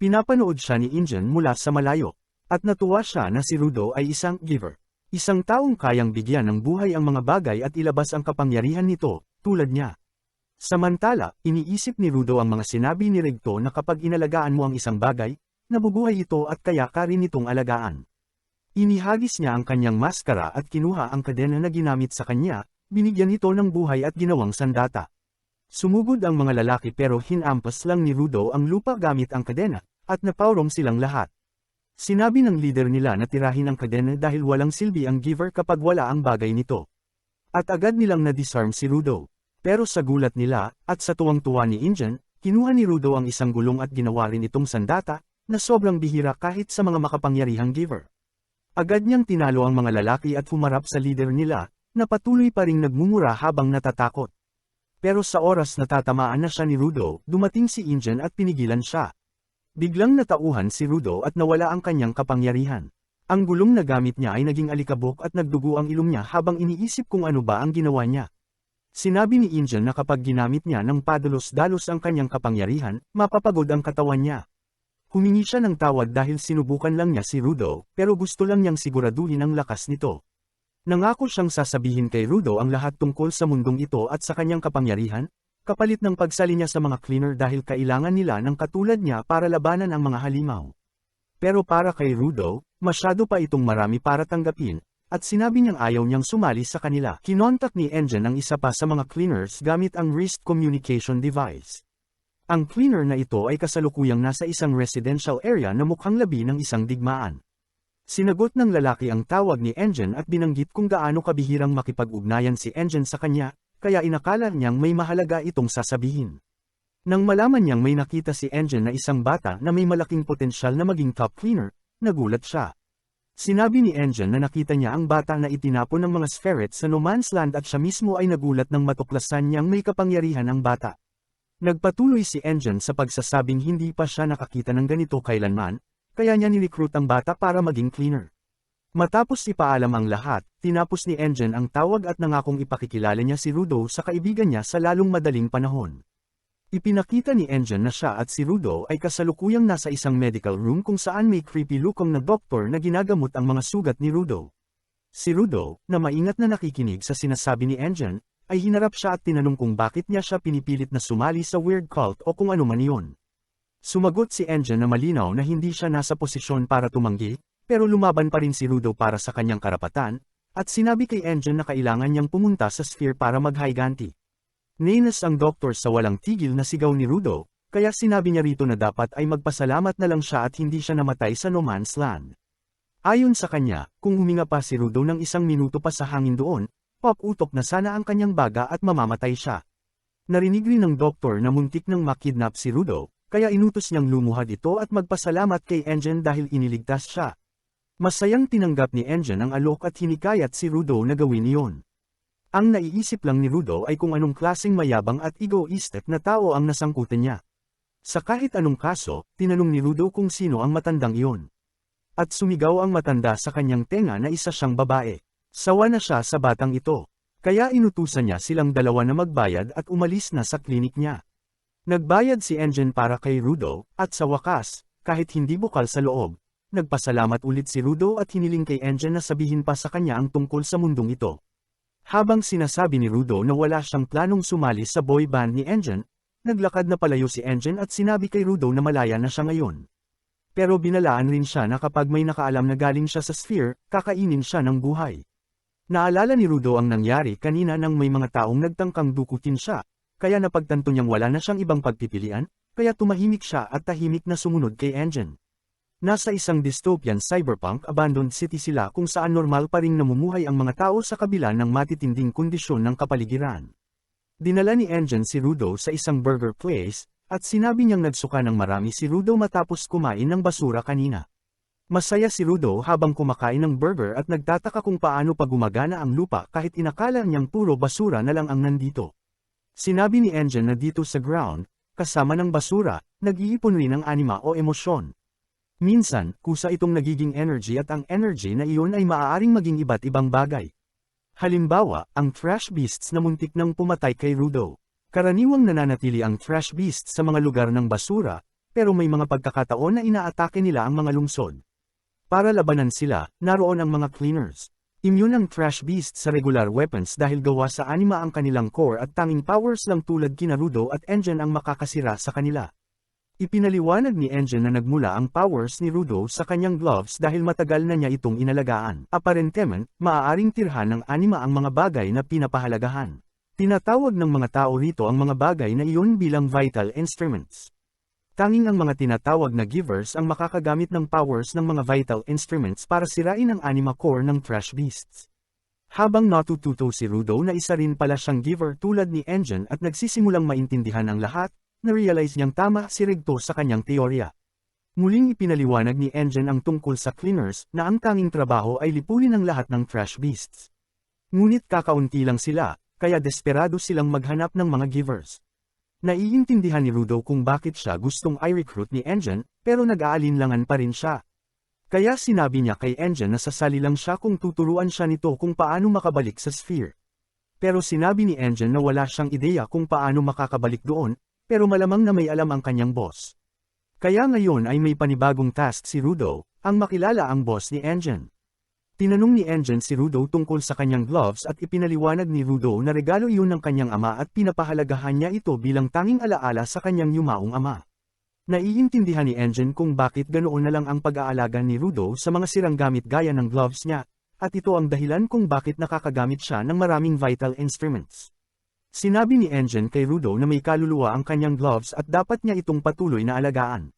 Pinapanood siya ni Injan mula sa malayo, at natuwa siya na si Rudo ay isang giver. Isang taong kayang bigyan ng buhay ang mga bagay at ilabas ang kapangyarihan nito, tulad niya. Samantala, iniisip ni Rudo ang mga sinabi ni Regto na kapag inalagaan mo ang isang bagay, nabubuhay ito at kaya ka rin itong alagaan. Inihagis niya ang kanyang maskara at kinuha ang kadena na ginamit sa kanya, binigyan ito ng buhay at ginawang sandata. Sumugod ang mga lalaki pero hinampas lang ni Rudo ang lupa gamit ang kadena, at napawrong silang lahat. Sinabi ng leader nila na tirahin ang kadena dahil walang silbi ang giver kapag wala ang bagay nito. At agad nilang na-disarm si Rudo. Pero sa gulat nila, at sa tuwang-tuwa ni Injan, kinuha ni Rudo ang isang gulong at ginawa rin itong sandata, na sobrang bihira kahit sa mga makapangyarihang giver. Agad niyang tinalo ang mga lalaki at humarap sa leader nila, na patuloy pa ring nagmumura habang natatakot. Pero sa oras na tatamaan na siya ni Rudo, dumating si Injan at pinigilan siya. Biglang natauhan si Rudo at nawala ang kanyang kapangyarihan. Ang gulong na gamit niya ay naging alikabok at nagdugo ang ilong niya habang iniisip kung ano ba ang ginawa niya. Sinabi ni Injan na kapag ginamit niya ng padalos-dalos ang kanyang kapangyarihan, mapapagod ang katawan niya. Humingi siya ng tawad dahil sinubukan lang niya si Rudo, pero gusto lang niyang siguraduhin ang lakas nito. Nangako siyang sasabihin kay Rudo ang lahat tungkol sa mundong ito at sa kanyang kapangyarihan, kapalit ng pagsali niya sa mga cleaner dahil kailangan nila ng katulad niya para labanan ang mga halimaw. Pero para kay Rudo, masyado pa itong marami para tanggapin, at sinabi niyang ayaw niyang sumali sa kanila. Kinontak ni Injan ang isa pa sa mga cleaners gamit ang wrist communication device. Ang cleaner na ito ay kasalukuyang nasa isang residential area na mukhang labi ng isang digmaan. Sinagot ng lalaki ang tawag ni Injan at binanggit kung gaano kabihirang makipag-ugnayan si Injan sa kanya, kaya inakala niyang may mahalaga itong sasabihin. Nang malaman niyang may nakita si Injan na isang bata na may malaking potensyal na maging top cleaner, nagulat siya. Sinabi ni Injan na nakita niya ang bata na itinapon ng mga spherets sa no man's land at siya mismo ay nagulat nang matuklasan niyang may kapangyarihan ang bata. Nagpatuloy si Injan sa pagsasabing hindi pa siya nakakita ng ganito kailanman, kaya niya nirecruit ang bata para maging cleaner. Matapos ipaalam ang lahat, tinapos ni Injan ang tawag at nangakong ipakikilala niya si Rudo sa kaibigan niya sa lalong madaling panahon. Ipinakita ni Injan na siya at si Rudo ay kasalukuyang nasa isang medical room kung saan may creepy looking na doktor na ginagamot ang mga sugat ni Rudo. Si Rudo, na maingat na nakikinig sa sinasabi ni Injan, ay hinarap siya at tinanong kung bakit niya siya pinipilit na sumali sa weird cult o kung ano man iyon. Sumagot si Injan na malinaw na hindi siya nasa posisyon para tumanggi, pero lumaban pa rin si Rudo para sa kanyang karapatan, at sinabi kay Injan na kailangan niyang pumunta sa sphere para maghayganti. Nainis ang doktor sa walang tigil na sigaw ni Rudo, kaya sinabi niya rito na dapat ay magpasalamat na lang siya at hindi siya namatay sa no man's land. Ayon sa kanya, kung huminga pa si Rudo ng 1 minuto pa sa hangin doon, pop-utok na sana ang kanyang baga at mamamatay siya. Narinig rin ng doktor na muntik nang makidnap si Rudo, kaya inutos niyang lumuhad ito at magpasalamat kay Injan dahil iniligtas siya. Masayang tinanggap ni Injan ang alok at hinikayat si Rudo na gawin iyon. Ang naiisip lang ni Rudo ay kung anong klaseng mayabang at egoistic na tao ang nasangkutan niya. Sa kahit anong kaso, tinanong ni Rudo kung sino ang matandang iyon. At sumigaw ang matanda sa kanyang tenga na isa siyang babae. Sawa na siya sa batang ito. Kaya inutusan niya silang dalawa na magbayad at umalis na sa klinik niya. Nagbayad si Injan para kay Rudo, at sa wakas, kahit hindi bukal sa loob, nagpasalamat ulit si Rudo at hiniling kay Injan na sabihin pa sa kanya ang tungkol sa mundong ito. Habang sinasabi ni Rudo na wala siyang planong sumali sa boy band ni Injan, naglakad na palayo si Injan at sinabi kay Rudo na malaya na siya ngayon. Pero binalaan rin siya na kapag may nakaalam na galing siya sa sphere, kakainin siya ng buhay. Naalala ni Rudo ang nangyari kanina nang may mga taong nagtangkang dukutin siya, kaya napagtanto niyang wala na siyang ibang pagpipilian, kaya tumahimik siya at tahimik na sumunod kay Injan. Nasa isang dystopian cyberpunk abandoned city sila kung saan normal pa ring namumuhay ang mga tao sa kabila ng matitinding kondisyon ng kapaligiran. Dinala ni Engine si Rudo sa isang burger place, at sinabi niyang nagsuka ng marami si Rudo matapos kumain ng basura kanina. Masaya si Rudo habang kumakain ng burger at nagtataka kung paano pa gumagana ang lupa kahit inakala niyang puro basura na lang ang nandito. Sinabi ni Engine na dito sa ground, kasama ng basura, nag-iipon rin ang anima o emosyon. Minsan, kusa itong nagiging energy at ang energy na iyon ay maaaring maging iba't ibang bagay. Halimbawa, ang trash beasts na muntik nang pumatay kay Rudo. Karaniwang nananatili ang trash beasts sa mga lugar ng basura, pero may mga pagkakataon na inaatake nila ang mga lungsod. Para labanan sila, naroon ang mga cleaners. Immune ang trash beasts sa regular weapons dahil gawa sa anima ang kanilang core at tanging powers lang tulad kina Rudo at Engine ang makakasira sa kanila. Ipinaliwanag ni Engine na nagmula ang powers ni Rudo sa kanyang gloves dahil matagal na niya itong inalagaan. Aparentemente, maaaring tirhan ng anima ang mga bagay na pinapahalagahan. Tinatawag ng mga tao rito ang mga bagay na iyon bilang vital instruments. Tanging ang mga tinatawag na givers ang makakagamit ng powers ng mga vital instruments para sirain ang anima core ng trash beasts. Habang natututo si Rudo na isa rin pala siyang giver tulad ni Engine at nagsisimulang maintindihan ang lahat, na-realize niyang tama si Rigto sa kanyang teorya. Muling ipinaliwanag ni Engine ang tungkol sa cleaners na ang tanging trabaho ay lipulin ang lahat ng trash beasts. Ngunit kakaunti lang sila, kaya desperado silang maghanap ng mga givers. Naiintindihan ni Rudo kung bakit siya gustong i-recruit ni Engine, pero nag-aalinlangan pa rin siya. Kaya sinabi niya kay Engine na sasali lang siya kung tuturuan siya nito kung paano makabalik sa sphere. Pero sinabi ni Engine na wala siyang ideya kung paano makakabalik doon, pero malamang na may alam ang kanyang boss. Kaya ngayon ay may panibagong task si Rudo, ang makilala ang boss ni Engine. Tinanong ni Engine si Rudo tungkol sa kanyang gloves at ipinaliwanag ni Rudo na regalo iyon ng kanyang ama at pinapahalagahan niya ito bilang tanging alaala sa kanyang yumaong ama. Naiintindihan ni Engine kung bakit ganoon na lang ang pag-aalaga ni Rudo sa mga sirang gamit gaya ng gloves niya, at ito ang dahilan kung bakit nakakagamit siya ng maraming vital instruments. Sinabi ni Engine kay Rudo na may kaluluwa ang kanyang gloves at dapat niya itong patuloy na alagaan.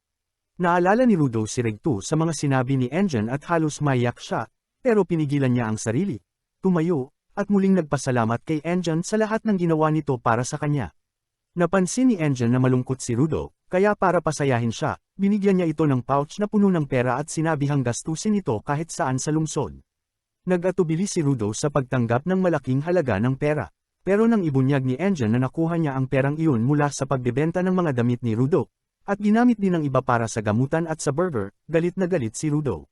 Naalala ni Rudo si Regtu sa mga sinabi ni Engine at halos maiyak siya, pero pinigilan niya ang sarili, tumayo, at muling nagpasalamat kay Engine sa lahat ng ginawa nito para sa kanya. Napansin ni Engine na malungkot si Rudo, kaya para pasayahin siya, binigyan niya ito ng pouch na puno ng pera at sinabihang gastusin ito kahit saan sa lungsod. Nag-atubili si Rudo sa pagtanggap ng malaking halaga ng pera. Pero nang ibunyag ni Engine na nakuha niya ang perang iyon mula sa pagbebenta ng mga damit ni Rudo, at ginamit din ng iba para sa gamutan at sa burger, galit na galit si Rudo.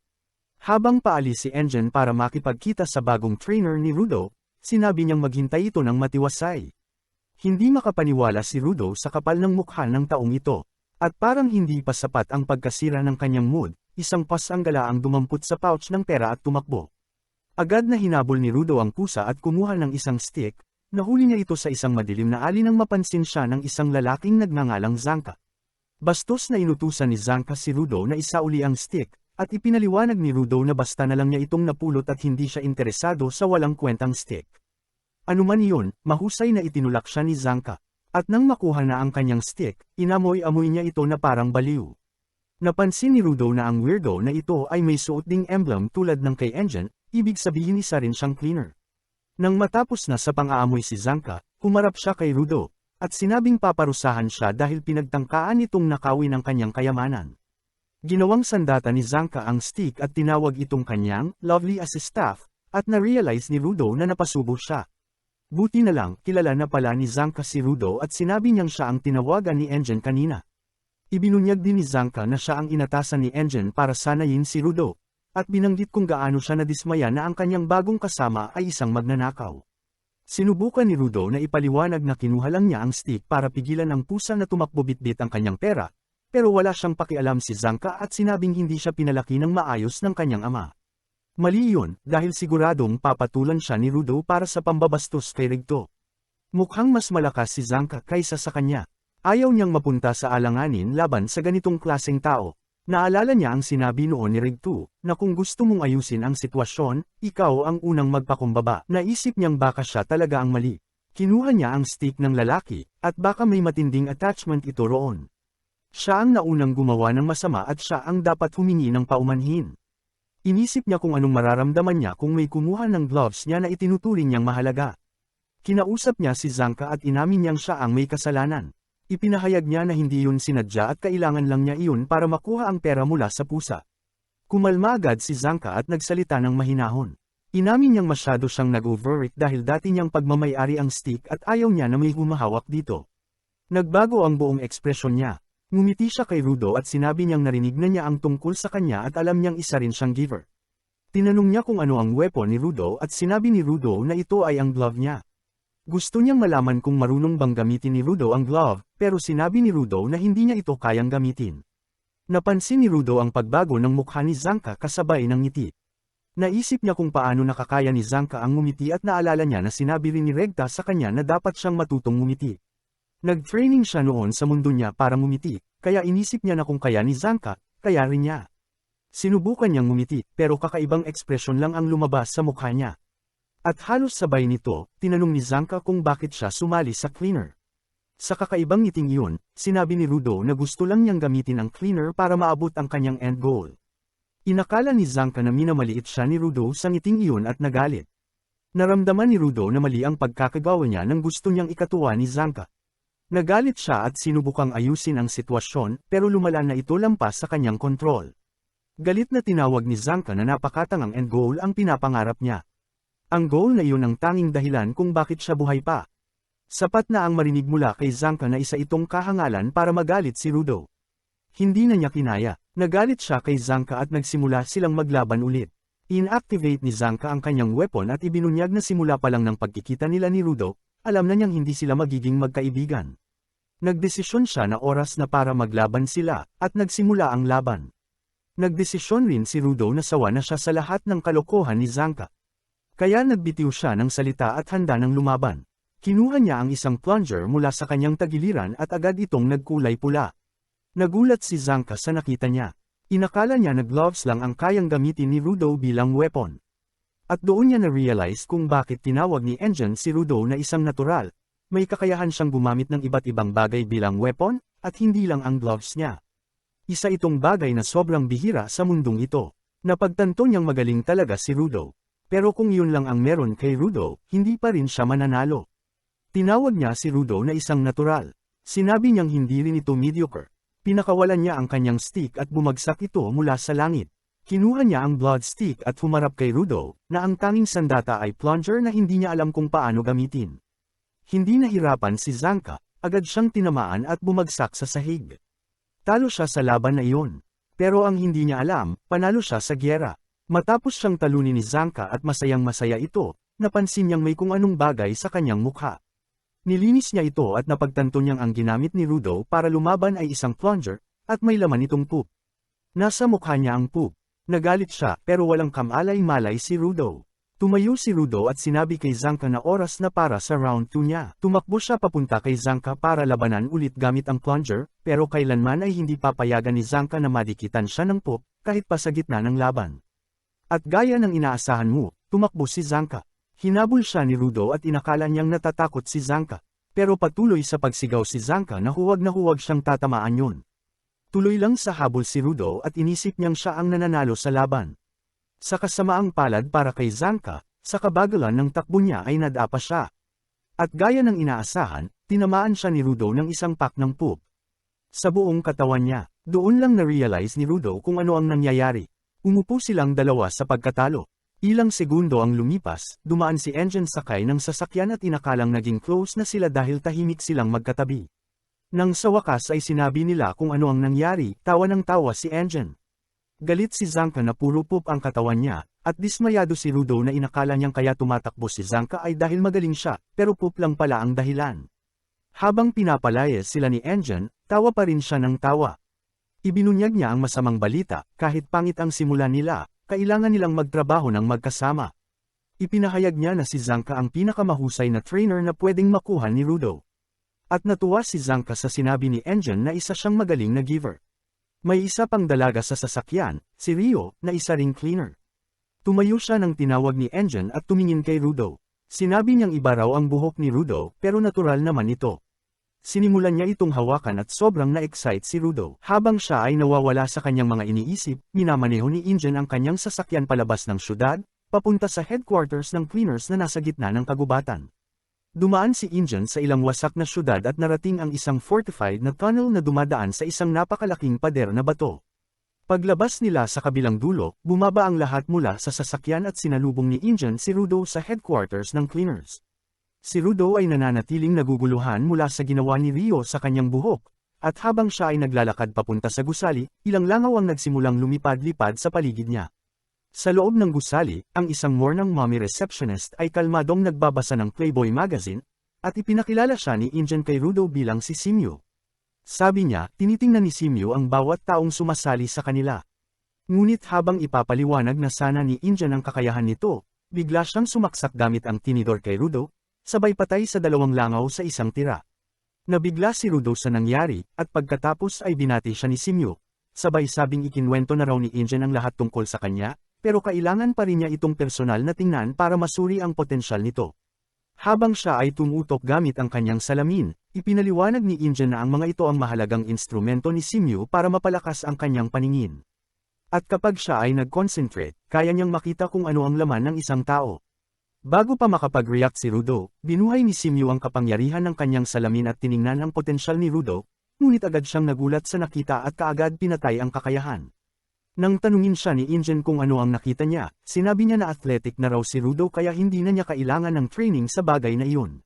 Habang paalis si Engine para makipagkita sa bagong trainer ni Rudo, sinabi niyang maghintay ito ng matiwasay. Hindi makapaniwala si Rudo sa kapal ng mukha ng taong ito, at parang hindi pa sapat ang pagkasira ng kanyang mood, isang pasanggala ang dumampot sa pouch ng pera at tumakbo. Agad na hinabol ni Rudo ang pusa at kumuha ng isang stick. Nahuli niya ito sa isang madilim na alley nang mapansin siya ng isang lalaking nagngangalang Zanka. Bastos na inutusan ni Zanka si Rudo na isauli ang stick, at ipinaliwanag ni Rudo na basta na lang niya itong napulot at hindi siya interesado sa walang kwentang stick. Anuman iyon, mahusay na itinulak siya ni Zanka. At nang makuha na ang kanyang stick, inamoy-amoy niya ito na parang baliw. Napansin ni Rudo na ang weirdo na ito ay may suot ding emblem tulad ng kay Engine, ibig sabihin isa rin siyang cleaner. Nang matapos na sa pang-aamoy si Zanka, humarap siya kay Rudo, at sinabing paparusahan siya dahil pinagtangkaan nitong nakawin ang kanyang kayamanan. Ginawang sandata ni Zanka ang stick at tinawag itong kanyang lovely as staff, at na-realize ni Rudo na napasubo siya. Buti na lang, kilala na pala ni Zanka si Rudo at sinabi niyang siya ang tinawagan ni Engine kanina. Ibinunyag din ni Zanka na siya ang inatasan ni Engine para sanayin si Rudo. At binanggit kung gaano siya nadismaya na ang kanyang bagong kasama ay isang magnanakaw. Sinubukan ni Rudo na ipaliwanag na kinuha lang niya ang stick para pigilan ang pusa na tumakbo bitbit ang kanyang pera, pero wala siyang pakialam si Zanka at sinabing hindi siya pinalaki ng maayos ng kanyang ama. Mali iyon, dahil siguradong papatulan siya ni Rudo para sa pambabastos kay Regto. Mukhang mas malakas si Zanka kaysa sa kanya. Ayaw niyang mapunta sa alanganin laban sa ganitong klaseng tao. Naalala niya ang sinabi noon ni Regtu, na kung gusto mong ayusin ang sitwasyon, ikaw ang unang magpakumbaba. Naisip niyang baka siya talaga ang mali. Kinuha niya ang stick ng lalaki, at baka may matinding attachment ito roon. Siya ang naunang gumawa ng masama at siya ang dapat humingi ng paumanhin. Inisip niya kung anong mararamdaman niya kung may kumuha ng gloves niya na itinuturing niyang mahalaga. Kinausap niya si Zanka at inamin niyang siya ang may kasalanan. Ipinahayag niya na hindi yun sinadya at kailangan lang niya iyon para makuha ang pera mula sa pusa. Kumalma agad si Zanka at nagsalita ng mahinahon. Inamin niyang masyado siyang nag-overreact dahil dati niyang pagmamayari ang stick at ayaw niya na may humahawak dito. Nagbago ang buong ekspresyon niya. Ngumiti siya kay Rudo at sinabi niyang narinig na niya ang tungkol sa kanya at alam niyang isa rin siyang giver. Tinanong niya kung ano ang weapon ni Rudo at sinabi ni Rudo na ito ay ang glove niya. Gusto niyang malaman kung marunong bang gamitin ni Rudo ang glove, pero sinabi ni Rudo na hindi niya ito kayang gamitin. Napansin ni Rudo ang pagbago ng mukha ni Zanka kasabay ng ngiti. Naisip niya kung paano nakakaya ni Zanka ang ngumiti at naalala niya na sinabi rin ni Regta sa kanya na dapat siyang matutong ngumiti. Nag-training siya noon sa mundo niya para ngumiti, kaya inisip niya na kung kaya ni Zanka, kaya rin niya. Sinubukan niyang ngumiti, pero kakaibang ekspresyon lang ang lumabas sa mukha niya. At halos sabay nito, tinanong ni Zanka kung bakit siya sumali sa cleaner. Sa kakaibang ngiting iyon, sinabi ni Rudo na gusto lang niyang gamitin ang cleaner para maabot ang kanyang end goal. Inakala ni Zanka na minamaliit siya ni Rudo sa ngiting iyon at nagalit. Naramdaman ni Rudo na mali ang pagkakagawa niya nang gusto niyang ikatuwa ni Zanka. Nagalit siya at sinubukang ayusin ang sitwasyon, pero lumala na ito lampas sa kanyang kontrol. Galit na tinawag ni Zanka na napakatangang end goal ang pinapangarap niya. Ang goal na iyon ang tanging dahilan kung bakit siya buhay pa. Sapat na ang marinig mula kay Zanka na isa itong kahangalan para magalit si Rudo. Hindi na niya kinaya. Nagalit siya kay Zanka at nagsimula silang maglaban ulit. Inactivate ni Zanka ang kanyang weapon at ibinunyag na simula pa lang ng pagkikita nila ni Rudo, alam na niyang hindi sila magiging magkaibigan. Nagdesisyon siya na oras na para maglaban sila, at nagsimula ang laban. Nagdesisyon rin si Rudo na sawa na siya sa lahat ng kalokohan ni Zanka. Kaya nagbitiw siya ng salita at handa ng lumaban. Kinuha niya ang isang plunger mula sa kanyang tagiliran at agad itong nagkulay pula. Nagulat si Zanka sa nakita niya. Inakala niya na gloves lang ang kayang gamitin ni Rudo bilang weapon. At doon niya na-realize kung bakit tinawag ni Engine si Rudo na isang natural. May kakayahan siyang gumamit ng iba't ibang bagay bilang weapon, at hindi lang ang gloves niya. Isa itong bagay na sobrang bihira sa mundong ito. Napagtanto niyang magaling talaga si Rudo. Pero kung yun lang ang meron kay Rudo, hindi pa rin siya mananalo. Tinawag niya si Rudo na isang natural. Sinabi niyang hindi rin ito mediocre. Pinakawalan niya ang kanyang stick at bumagsak ito mula sa langit. Kinuha niya ang blood stick at humarap kay Rudo, na ang tanging sandata ay plunger na hindi niya alam kung paano gamitin. Hindi nahirapan si Zanka, agad siyang tinamaan at bumagsak sa sahig. Talo siya sa laban na iyon. Pero ang hindi niya alam, panalo siya sa gyera. Matapos siyang talunin ni Zanka at masayang-masaya ito, napansin niyang may kung anong bagay sa kanyang mukha. Nilinis niya ito at napagtanto niyang ang ginamit ni Rudo para lumaban ay isang plunger, at may laman itong poop. Nasa mukha niya ang poop. Nagalit siya pero walang kamalay-malay si Rudo. Tumayo si Rudo at sinabi kay Zanka na oras na para sa round 2 niya. Tumakbo siya papunta kay Zanka para labanan ulit gamit ang plunger, pero kailanman ay hindi papayagan ni Zanka na madikitan siya ng poop, kahit pa sa gitna ng laban. At gaya ng inaasahan mo, tumakbo si Zanka. Hinabol siya ni Rudo at inakala niyang natatakot si Zanka. Pero patuloy sa pagsigaw si Zanka na huwag siyang tatamaan yun. Tuloy lang sa habol si Rudo at inisip niyang siya ang nananalo sa laban. Sa kasamaang palad para kay Zanka, sa kabagalan ng takbo niya ay nadapa siya. At gaya ng inaasahan, tinamaan siya ni Rudo ng isang pack ng poop. Sa buong katawan niya, doon lang na-realize ni Rudo kung ano ang nangyayari. Umupo silang dalawa sa pagkatalo. Ilang segundo ang lumipas, dumaan si Engine sakay ng sasakyan at inakalang naging close na sila dahil tahimik silang magkatabi. Nang sa wakas ay sinabi nila kung ano ang nangyari, tawa ng tawa si Engine. Galit si Zanka na puro poop ang katawan niya, at dismayado si Rudo na inakala niyang kaya tumatakbo si Zanka ay dahil magaling siya, pero poop lang pala ang dahilan. Habang pinapalayas sila ni Engine, tawa pa rin siya ng tawa. Ibinunyag niya ang masamang balita, kahit pangit ang simula nila, kailangan nilang magtrabaho ng magkasama. Ipinahayag niya na si Zanka ang pinakamahusay na trainer na pwedeng makuha ni Rudo. At natuwa si Zanka sa sinabi ni Engine na isa siyang magaling na giver. May isa pang dalaga sa sasakyan, si Rio, na isa ring cleaner. Tumayo siya nang tinawag ni Engine at tumingin kay Rudo. Sinabi niyang iba raw ang buhok ni Rudo, pero natural naman ito. Sinimulan niya itong hawakan at sobrang na-excite si Rudo. Habang siya ay nawawala sa kanyang mga iniisip, minamaneho ni Engine ang kanyang sasakyan palabas ng syudad, papunta sa headquarters ng cleaners na nasa gitna ng kagubatan. Dumaan si Injan sa ilang wasak na syudad at narating ang isang fortified na tunnel na dumadaan sa isang napakalaking pader na bato. Paglabas nila sa kabilang dulo, bumaba ang lahat mula sa sasakyan at sinalubong ni Injan si Rudo sa headquarters ng cleaners. Si Rudo ay nananatiling naguguluhan mula sa ginawa ni Rio sa kanyang buhok, at habang siya ay naglalakad papunta sa gusali, ilang langaw ang nagsimulang lumipad-lipad sa paligid niya. Sa loob ng gusali, ang isang mornang mommy receptionist ay kalmadong nagbabasa ng Playboy magazine, at ipinakilala siya ni Injan kay Rudo bilang si Simyo. Sabi niya, tinitingnan ni Simyo ang bawat taong sumasali sa kanila. Ngunit habang ipapaliwanag na sana ni Injan ang kakayahan nito, bigla siyang sumaksak gamit ang tinidor kay Rudo, sabay patay sa dalawang langaw sa isang tira. Nabigla si Rudo sa nangyari, at pagkatapos ay binati siya ni Simyo. Sabay sabing ikinwento na raw ni Injan ang lahat tungkol sa kanya, pero kailangan pa rin niya itong personal na tingnan para masuri ang potensyal nito. Habang siya ay tumutok gamit ang kanyang salamin, ipinaliwanag ni Injan na ang mga ito ang mahalagang instrumento ni Simyo para mapalakas ang kanyang paningin. At kapag siya ay nag-concentrate, kaya niyang makita kung ano ang laman ng isang tao. Bago pa makapag-react si Rudo, binuhay ni Simyo ang kapangyarihan ng kanyang salamin at tiningnan ang potensyal ni Rudo, ngunit agad siyang nagulat sa nakita at kaagad pinatay ang kakayahan. Nang tanungin siya ni Injan kung ano ang nakita niya, sinabi niya na athletic na raw si Rudo kaya hindi na niya kailangan ng training sa bagay na iyon.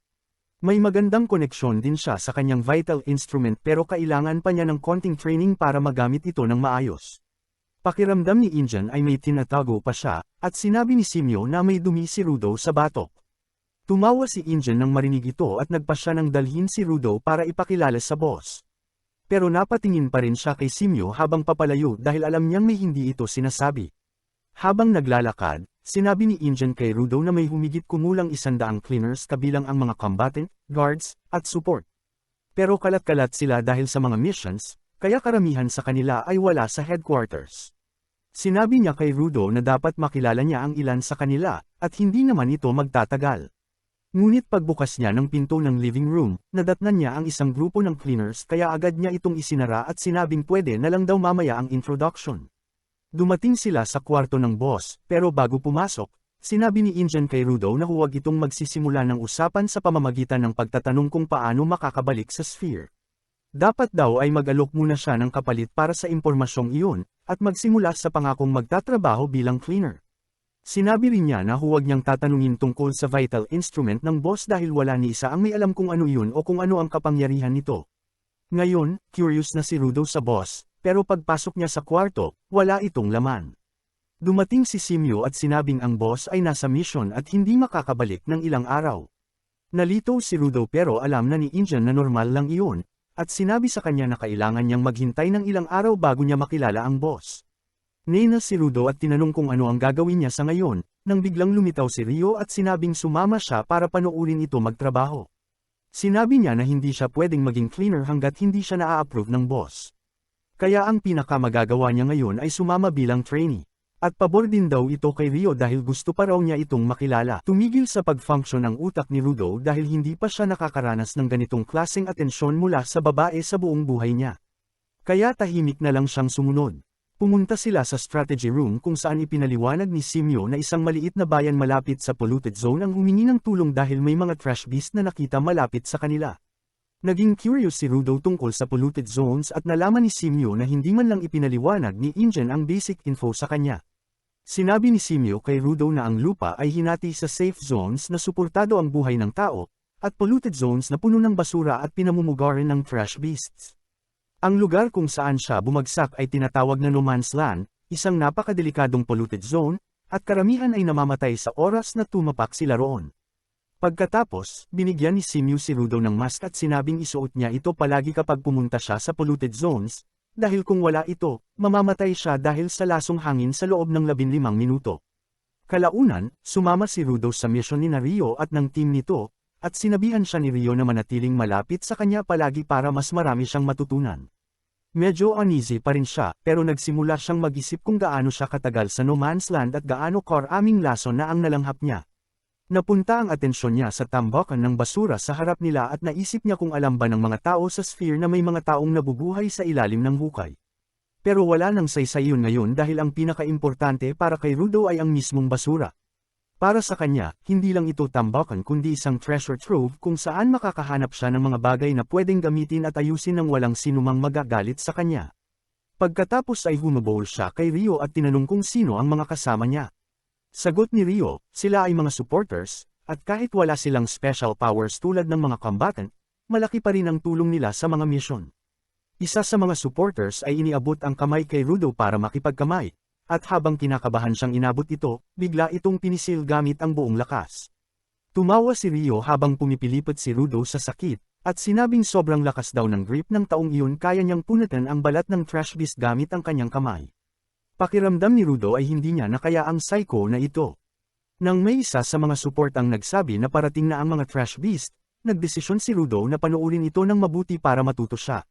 May magandang koneksyon din siya sa kanyang vital instrument pero kailangan pa niya ng konting training para magamit ito ng maayos. Pakiramdam ni Injan ay may tinatago pa siya, at sinabi ni Simyo na may dumi si Rudo sa batok. Tumawa si Injan nang marinig ito at nagpa siya ng dalhin si Rudo para ipakilala sa boss. Pero napatingin pa rin siya kay Simyo habang papalayo dahil alam niyang may hindi ito sinasabi. Habang naglalakad, sinabi ni Injan kay Rudo na may humigit kumulang 100 cleaners kabilang ang mga combatant, guards, at support. Pero kalat-kalat sila dahil sa mga missions, kaya karamihan sa kanila ay wala sa headquarters. Sinabi niya kay Rudo na dapat makilala niya ang ilan sa kanila, at hindi naman ito magtatagal. Ngunit pagbukas niya ng pinto ng living room, nadatnan niya ang isang grupo ng cleaners kaya agad niya itong isinara at sinabing pwede na lang daw mamaya ang introduction. Dumating sila sa kwarto ng boss, pero bago pumasok, sinabi ni Injan kay Rudo na huwag itong magsisimula ng usapan sa pamamagitan ng pagtatanong kung paano makakabalik sa sphere. Dapat daw ay mag-alok muna siya ng kapalit para sa impormasyong iyon, at magsimula sa pangakong magtatrabaho bilang cleaner. Sinabi rin niya na huwag niyang tatanungin tungkol sa vital instrument ng boss dahil wala ni isa ang may alam kung ano yun o kung ano ang kapangyarihan nito. Ngayon, curious na si Rudo sa boss, pero pagpasok niya sa kwarto, wala itong laman. Dumating si Simyo at sinabing ang boss ay nasa mission at hindi makakabalik ng ilang araw. Nalito si Rudo pero alam na ni Injan na normal lang iyon, at sinabi sa kanya na kailangan niyang maghintay ng ilang araw bago niya makilala ang boss. Nena si Rudo at tinanong kung ano ang gagawin niya sa ngayon, nang biglang lumitaw si Rio at sinabing sumama siya para panoorin ito magtrabaho. Sinabi niya na hindi siya pwedeng maging cleaner hanggat hindi siya na-approve ng boss. Kaya ang pinakamagagawa niya ngayon ay sumama bilang trainee. At pabor din daw ito kay Rio dahil gusto pa raw niya itong makilala. Tumigil sa pag-function ang utak ni Rudo dahil hindi pa siya nakakaranas ng ganitong klaseng atensyon mula sa babae sa buong buhay niya. Kaya tahimik na lang siyang sumunod. Pumunta sila sa strategy room kung saan ipinaliwanag ni Simyo na isang maliit na bayan malapit sa polluted zone ang humingi ng tulong dahil may mga trash beast na nakita malapit sa kanila. Naging curious si Rudo tungkol sa polluted zones at nalaman ni Simyo na hindi man lang ipinaliwanag ni Injan ang basic info sa kanya. Sinabi ni Simyo kay Rudo na ang lupa ay hinati sa safe zones na suportado ang buhay ng tao, at polluted zones na puno ng basura at pinamumugaran ng trash beasts. Ang lugar kung saan siya bumagsak ay tinatawag na no man's land, isang napakadelikadong polluted zone, at karamihan ay namamatay sa oras na tumapak sila roon. Pagkatapos, binigyan ni Simyo si Rudo ng mask at sinabing isuot niya ito palagi kapag pumunta siya sa polluted zones, dahil kung wala ito, mamamatay siya dahil sa lasong hangin sa loob ng 15 minuto. Kalaunan, sumama si Rudo sa mission ni Rio at ng team nito, at sinabihan siya ni Rio na manatiling malapit sa kanya palagi para mas marami siyang matutunan. Medyo uneasy pa rin siya, pero nagsimula siyang mag-isip kung gaano siya katagal sa no man's land at gaano karaming lason na ang nalanghap niya. Napunta ang atensyon niya sa tambakan ng basura sa harap nila at naisip niya kung alam ba ng mga tao sa sphere na may mga taong nabubuhay sa ilalim ng hukay. Pero wala nang saysay yun ngayon dahil ang pinaka-importante para kay Rudo ay ang mismong basura. Para sa kanya, hindi lang ito tambakan kundi isang treasure trove kung saan makakahanap siya ng mga bagay na pwedeng gamitin at ayusin ng walang sinumang magagalit sa kanya. Pagkatapos ay humabol siya kay Rio at tinanong kung sino ang mga kasama niya. Sagot ni Rio, sila ay mga supporters, at kahit wala silang special powers tulad ng mga combatant, malaki pa rin ang tulong nila sa mga mission. Isa sa mga supporters ay iniabot ang kamay kay Rudo para makipagkamay. At habang kinakabahan siyang inabot ito, bigla itong pinisil gamit ang buong lakas. Tumawa si Rio habang pumipilipot si Rudo sa sakit, at sinabing sobrang lakas daw ng grip ng taong iyon kaya niyang punatan ang balat ng trash beast gamit ang kanyang kamay. Pakiramdam ni Rudo ay hindi niya nakaya ang psycho na ito. Nang may isa sa mga support ang nagsabi na parating na ang mga trash beast, nagdesisyon si Rudo na panoorin ito ng mabuti para matuto siya.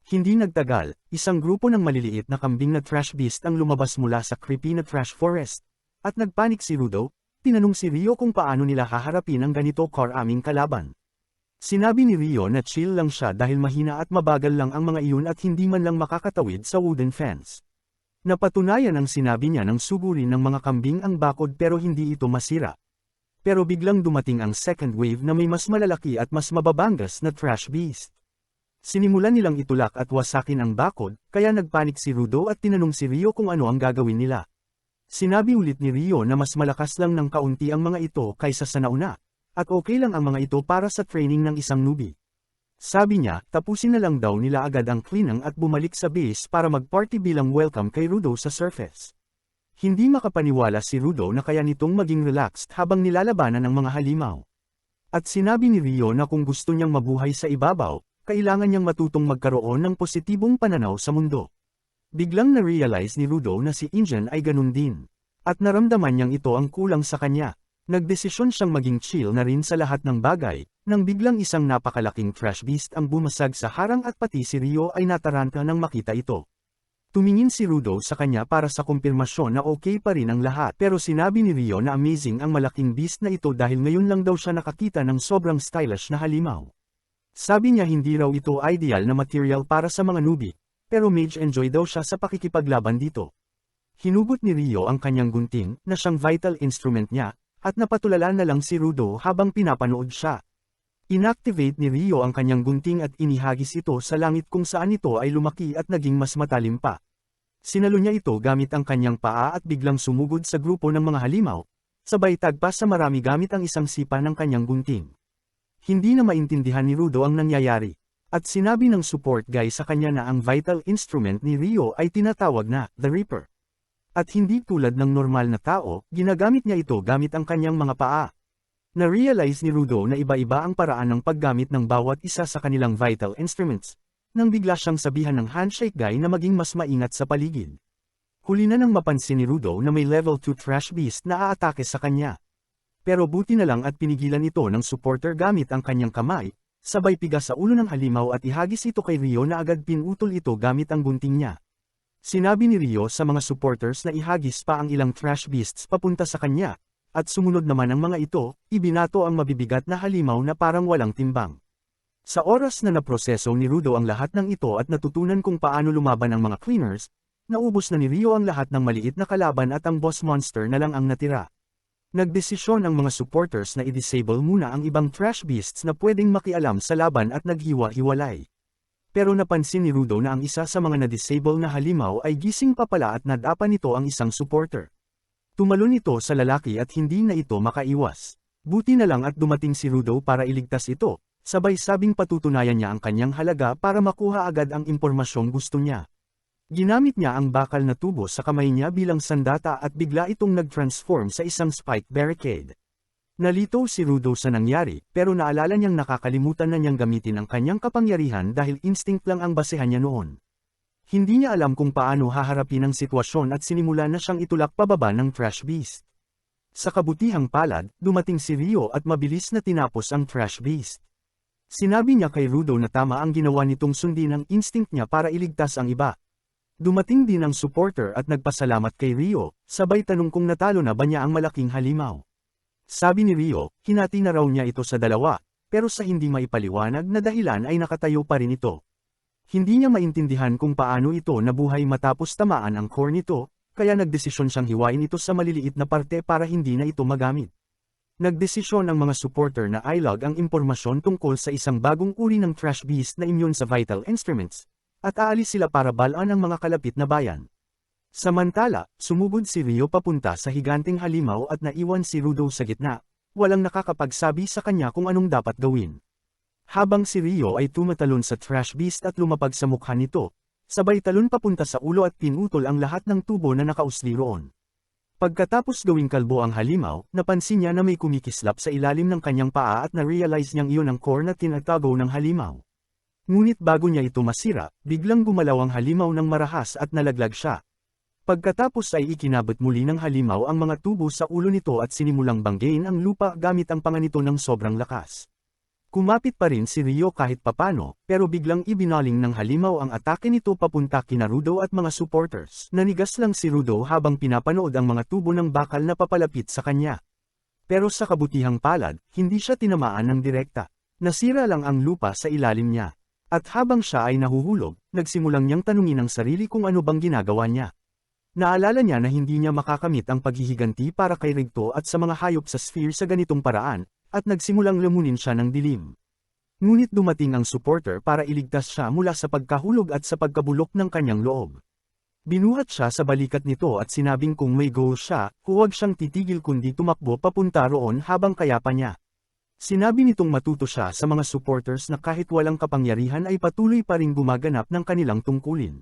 Hindi nagtagal, isang grupo ng maliliit na kambing na trash beast ang lumabas mula sa creepy na trash forest. At nagpanik si Rudo, tinanong si Rio kung paano nila haharapin ang ganito karaming kalaban. Sinabi ni Rio na chill lang siya dahil mahina at mabagal lang ang mga iyon at hindi man lang makakatawid sa wooden fence. Napatunayan ang sinabi niya nang sugurin ng mga kambing ang bakod pero hindi ito masira. Pero biglang dumating ang second wave na may mas malalaki at mas mababangas na trash beast. Sinimulan nilang itulak at wasakin ang bakod, kaya nagpanik si Rudo at tinanong si Rio kung ano ang gagawin nila. Sinabi ulit ni Rio na mas malakas lang ng kaunti ang mga ito kaysa sa nauna, at okay lang ang mga ito para sa training ng isang newbie. Sabi niya, tapusin na lang daw nila agad ang cleaning at bumalik sa base para mag-party bilang welcome kay Rudo sa surface. Hindi makapaniwala si Rudo na kaya nitong maging relaxed habang nilalabanan ng mga halimaw. At sinabi ni Rio na kung gusto niyang mabuhay sa ibabaw, kailangan niyang matutong magkaroon ng positibong pananaw sa mundo. Biglang na-realize ni Rudo na si Injan ay ganun din. At naramdaman niyang ito ang kulang sa kanya. Nagdesisyon siyang maging chill na rin sa lahat ng bagay, nang biglang isang napakalaking trash beast ang bumasag sa harang at pati si Rio ay nataranta nang makita ito. Tumingin si Rudo sa kanya para sa kumpirmasyon na okay pa rin ang lahat pero sinabi ni Rio na amazing ang malaking beast na ito dahil ngayon lang daw siya nakakita ng sobrang stylish na halimaw. Sabi niya hindi raw ito ideal na material para sa mga newbie, pero mage enjoy daw siya sa pakikipaglaban dito. Hinugot ni Rio ang kanyang gunting na siyang vital instrument niya, at napatulala na lang si Rudo habang pinapanood siya. Inactivate ni Rio ang kanyang gunting at inihagis ito sa langit kung saan ito ay lumaki at naging mas matalim pa. Sinalo niya ito gamit ang kanyang paa at biglang sumugod sa grupo ng mga halimaw, sabay tagpas sa marami gamit ang isang sipa ng kanyang gunting. Hindi na maintindihan ni Rudo ang nangyayari, at sinabi ng support guy sa kanya na ang vital instrument ni Rio ay tinatawag na The Reaper. At hindi tulad ng normal na tao, ginagamit niya ito gamit ang kanyang mga paa. Na-realize ni Rudo na iba-iba ang paraan ng paggamit ng bawat isa sa kanilang vital instruments, nang bigla siyang sabihan ng handshake guy na maging mas maingat sa paligid. Huli na nang mapansin ni Rudo na may level 2 trash beast na aatake sa kanya. Pero buti na lang at pinigilan ito ng supporter gamit ang kanyang kamay, sabay piga sa ulo ng halimaw at ihagis ito kay Rio na agad pinutol ito gamit ang gunting niya. Sinabi ni Rio sa mga supporters na ihagis pa ang ilang trash beasts papunta sa kanya, at sumunod naman ang mga ito, ibinato ang mabibigat na halimaw na parang walang timbang. Sa oras na naproseso ni Rudo ang lahat ng ito at natutunan kung paano lumaban ang mga cleaners, naubos na ni Rio ang lahat ng maliit na kalaban at ang boss monster na lang ang natira. Nagdesisyon ang mga supporters na i-disable muna ang ibang trash beasts na pwedeng makialam sa laban at naghiwa-hiwalay. Pero napansin ni Rudo na ang isa sa mga na-disable na halimaw ay gising pa pala at nadapa nito ang isang supporter. Tumalon ito sa lalaki at hindi na ito makaiwas. Buti na lang at dumating si Rudo para iligtas ito, sabay sabing patutunayan niya ang kanyang halaga para makuha agad ang impormasyong gusto niya. Ginamit niya ang bakal na tubo sa kamay niya bilang sandata at bigla itong nag-transform sa isang spike barricade. Nalito si Rudo sa nangyari, pero naalala niyang nakakalimutan na niyang gamitin ang kanyang kapangyarihan dahil instinct lang ang basehan niya noon. Hindi niya alam kung paano haharapin ang sitwasyon at sinimula na siyang itulak pababa ng trash beast. Sa kabutihang palad, dumating si Rio at mabilis na tinapos ang trash beast. Sinabi niya kay Rudo na tama ang ginawa nitong sundin ang instinct niya para iligtas ang iba. Dumating din ang supporter at nagpasalamat kay Rio, sabay tanong kung natalo na ba niya ang malaking halimaw. Sabi ni Rio, hinati na raw niya ito sa dalawa, pero sa hindi maipaliwanag na dahilan ay nakatayo pa rin ito. Hindi niya maintindihan kung paano ito nabuhay matapos tamaan ang core nito, kaya nagdesisyon siyang hiwain ito sa maliliit na parte para hindi na ito magamit. Nagdesisyon ang mga supporter na ilog ang impormasyon tungkol sa isang bagong uri ng trash beast na immune sa vital instruments, at aalis sila para balaan ang mga kalapit na bayan. Samantala, sumugod si Rio papunta sa higanting halimaw at naiwan si Rudo sa gitna, walang nakakapagsabi sa kanya kung anong dapat gawin. Habang si Rio ay tumatalon sa trash beast at lumapag sa mukha nito, sabay talon papunta sa ulo at pinutol ang lahat ng tubo na nakausli roon. Pagkatapos gawing kalbo ang halimaw, napansin niya na may kumikislap sa ilalim ng kanyang paa at na-realize niyang iyon ang core na tinatago ng halimaw. Ngunit bago niya ito masira, biglang gumalaw ang halimaw ng marahas at nalaglag siya. Pagkatapos ay ikinabot muli ng halimaw ang mga tubo sa ulo nito at sinimulang banggain ang lupa gamit ang panga nito ng sobrang lakas. Kumapit pa rin si Rio kahit papano, pero biglang ibinaling ng halimaw ang atake nito papunta kina Rudo at mga supporters. Nanigas lang si Rudo habang pinapanood ang mga tubo ng bakal na papalapit sa kanya. Pero sa kabutihang palad, hindi siya tinamaan ng direkta. Nasira lang ang lupa sa ilalim niya. At habang siya ay nahuhulog, nagsimulang niyang tanungin ang sarili kung ano bang ginagawa niya. Naalala niya na hindi niya makakamit ang paghihiganti para kay Rigto at sa mga hayop sa sphere sa ganitong paraan, at nagsimulang lamunin siya ng dilim. Ngunit dumating ang supporter para iligtas siya mula sa pagkahulog at sa pagkabulok ng kanyang loob. Binuhat siya sa balikat nito at sinabing kung may goal siya, huwag siyang titigil kundi tumakbo papunta roon habang kaya pa niya. Sinabi nitong matuto siya sa mga supporters na kahit walang kapangyarihan ay patuloy pa ring gumaganap ng kanilang tungkulin.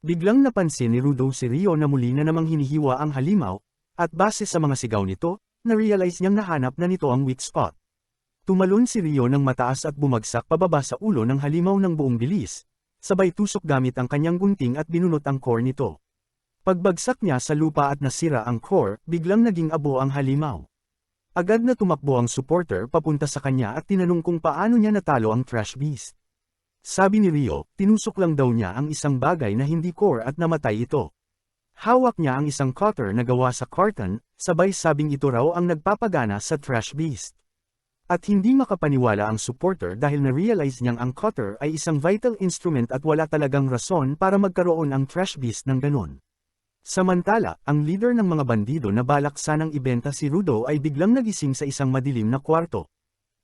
Biglang napansin ni Rudo si Rio na muli na namang hinihiwa ang halimaw, at base sa mga sigaw nito, na-realize niyang nahanap na nito ang weak spot. Tumalon si Rio ng mataas at bumagsak pababa sa ulo ng halimaw ng buong bilis, sabay tusok gamit ang kanyang gunting at binunot ang core nito. Pagbagsak niya sa lupa at nasira ang core, biglang naging abo ang halimaw. Agad na tumakbo ang supporter papunta sa kanya at tinanong kung paano niya natalo ang trash beast. Sabi ni Rio, tinusok lang daw niya ang isang bagay na hindi core at namatay ito. Hawak niya ang isang cutter na gawa sa carton, sabay sabing ito raw ang nagpapagana sa trash beast. At hindi makapaniwala ang supporter dahil na-realize niyang ang cutter ay isang vital instrument at wala talagang rason para magkaroon ang trash beast ng ganon. Samantala, ang leader ng mga bandido na balak sanang ibenta si Rudo ay biglang nagising sa isang madilim na kwarto.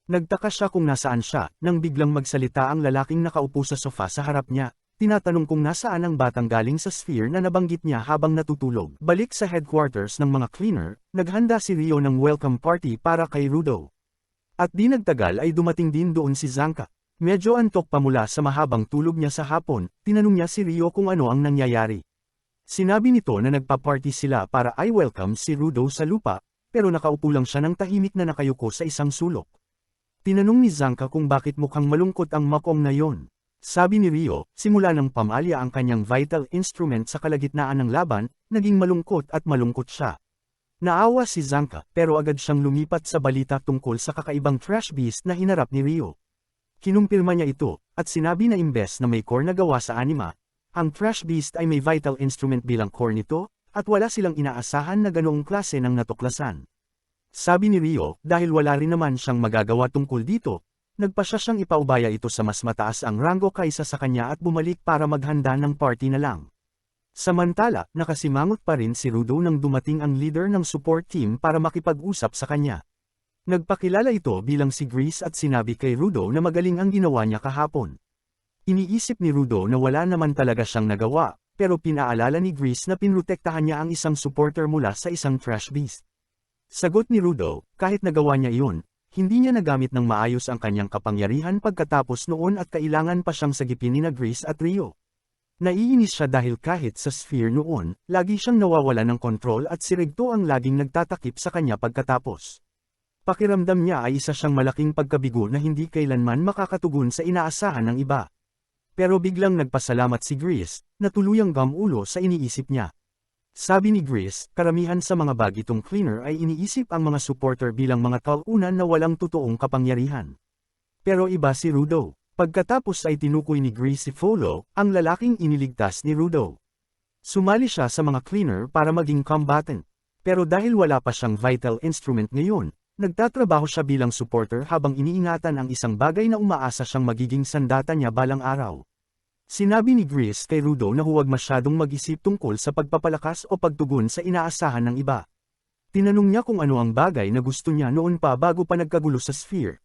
Nagtaka siya kung nasaan siya, nang biglang magsalita ang lalaking nakaupo sa sofa sa harap niya. Tinatanong kung nasaan ang batang galing sa sphere na nabanggit niya habang natutulog. Balik sa headquarters ng mga cleaner, naghanda si Rio ng welcome party para kay Rudo. At di nagtagal ay dumating din doon si Zanka. Medyo antok pa mula sa mahabang tulog niya sa hapon, tinanong niya si Rio kung ano ang nangyayari. Sinabi nito na nagpa-party sila para i-welcome si Rudo sa lupa, pero nakaupo lang siya ng tahimik na nakayuko sa isang sulok. Tinanong ni Zanka kung bakit mukhang malungkot ang makong na yon. Sabi ni Rio, simula ng pamalya ang kanyang vital instrument sa kalagitnaan ng laban, naging malungkot at malungkot siya. Naawa si Zanka, pero agad siyang lumipat sa balita tungkol sa kakaibang trash beast na hinarap ni Rio. Kinumpirma niya ito, at sinabi na imbes na may core na gawa sa anima, ang trash beast ay may vital instrument bilang core nito, at wala silang inaasahan na ganoong klase ng natuklasan. Sabi ni Rio, dahil wala rin naman siyang magagawa tungkol dito, nagpasya siyang ipaubaya ito sa mas mataas ang ranggo kaysa sa kanya at bumalik para maghanda ng party na lang. Samantala, nakasimangot pa rin si Rudo nang dumating ang leader ng support team para makipag-usap sa kanya. Nagpakilala ito bilang si Grease at sinabi kay Rudo na magaling ang ginawa niya kahapon. Iniisip ni Rudo na wala naman talaga siyang nagawa, pero pinaalala ni Grease na pinrotektahan niya ang isang supporter mula sa isang trash beast. Sagot ni Rudo, kahit nagawa niya iyon, hindi niya nagamit ng maayos ang kanyang kapangyarihan pagkatapos noon at kailangan pa siyang sagipin ni Grease at Rio. Naiinis siya dahil kahit sa sphere noon, lagi siyang nawawala ng kontrol at si Rigto ang laging nagtatakip sa kanya pagkatapos. Pakiramdam niya ay isa siyang malaking pagkabigo na hindi kailanman makakatugon sa inaasahan ng iba. Pero biglang nagpasalamat si Grease, na tuluyang gamulo sa iniisip niya. Sabi ni Grease, karamihan sa mga bagitong cleaner ay iniisip ang mga supporter bilang mga talunan na walang totoong kapangyarihan. Pero iba si Rudo. Pagkatapos ay tinukoy ni Grease si Folo, ang lalaking iniligtas ni Rudo. Sumali siya sa mga cleaner para maging combatant. Pero dahil wala pa siyang vital instrument ngayon, nagtatrabaho siya bilang supporter habang iniingatan ang isang bagay na umaasa siyang magiging sandata niya balang araw. Sinabi ni Grease kay Rudo na huwag masyadong mag-isip tungkol sa pagpapalakas o pagtugon sa inaasahan ng iba. Tinanong niya kung ano ang bagay na gusto niya noon pa bago pa nagkagulo sa Sphere.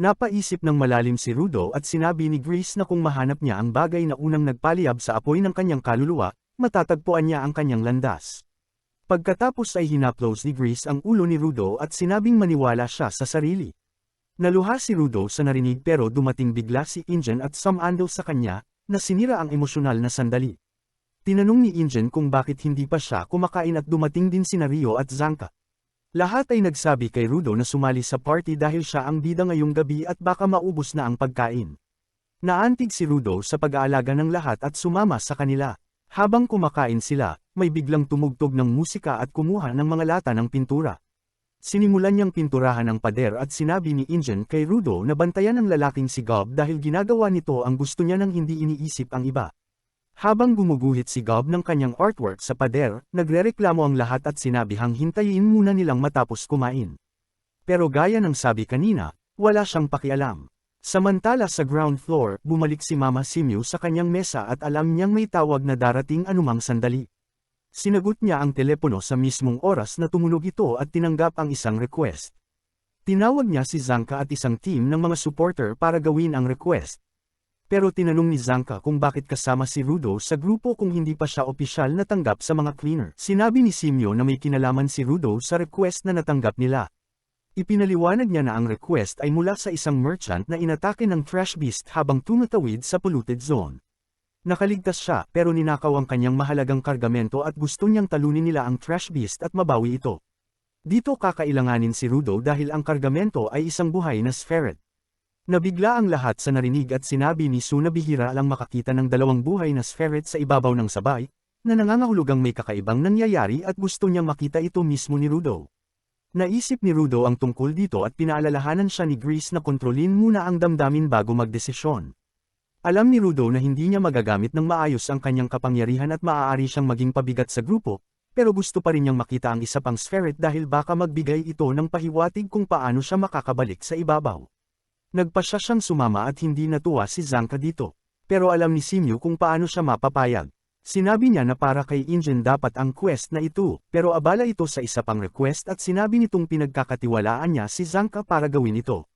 Napaisip ng malalim si Rudo at sinabi ni Grease na kung mahanap niya ang bagay na unang nagpaliyab sa apoy ng kanyang kaluluwa, matatagpuan niya ang kanyang landas. Pagkatapos ay hinaplos ni Grease ang ulo ni Rudo at sinabing maniwala siya sa sarili. Naluha si Rudo sa narinig pero dumating bigla si Injun at sumando sa kanya, na sinira ang emosyonal na sandali. Tinanong ni Injun kung bakit hindi pa siya kumakain at dumating din sina Rio at Zanka. Lahat ay nagsabi kay Rudo na sumali sa party dahil siya ang bida ngayong gabi at baka maubos na ang pagkain. Naantig si Rudo sa pag-aalaga ng lahat at sumama sa kanila. Habang kumakain sila, may biglang tumugtog ng musika at kumuha ng mga lata ng pintura. Sinimulan niyang pinturahan ang pader at sinabi ni Injun kay Rudo na bantayan ang lalaking si Gob dahil ginagawa nito ang gusto niya nang hindi iniisip ang iba. Habang gumuguhit si Gob ng kanyang artwork sa pader, nagrereklamo ang lahat at sinabihang hintayin muna nilang matapos kumain. Pero gaya ng sabi kanina, wala siyang pakialam. Samantala sa ground floor, bumalik si Mama Simyu sa kanyang mesa at alam niyang may tawag na darating anumang sandali. Sinagot niya ang telepono sa mismong oras na tumunog ito at tinanggap ang isang request. Tinawag niya si Zanka at isang team ng mga supporter para gawin ang request. Pero tinanong ni Zanka kung bakit kasama si Rudo sa grupo kung hindi pa siya opisyal na tanggap sa mga cleaner. Sinabi ni Simyo na may kinalaman si Rudo sa request na natanggap nila. Ipinaliwanag niya na ang request ay mula sa isang merchant na inatake ng trash beast habang tumatawid sa polluted zone. Nakaligtas siya pero ninakaw ang kanyang mahalagang kargamento at gusto niyang talunin nila ang trash beast at mabawi ito. Dito kakailanganin si Rudo dahil ang kargamento ay isang buhay na Spheret. Nabigla ang lahat sa narinig at sinabi ni Su na bihira lang makakita ng dalawang buhay na Spheret sa ibabaw ng sabay, na nangangahulugang may kakaibang nangyayari at gusto niyang makita ito mismo ni Rudo. Naisip ni Rudo ang tungkol dito at pinaalalahanan siya ni Grease na kontrolin muna ang damdamin bago magdesisyon. Alam ni Rudo na hindi niya magagamit ng maayos ang kanyang kapangyarihan at maaari siyang maging pabigat sa grupo, pero gusto pa rin niyang makita ang isa pang Spheret dahil baka magbigay ito ng pahiwatig kung paano siya makakabalik sa ibabaw. Nagpasya siyang sumama at hindi natuwa si Zanka dito, pero alam ni Simyu kung paano siya mapapayag. Sinabi niya na para kay Injun dapat ang quest na ito, pero abala ito sa isa pang request at sinabi nitong pinagkakatiwalaan niya si Zanka para gawin ito.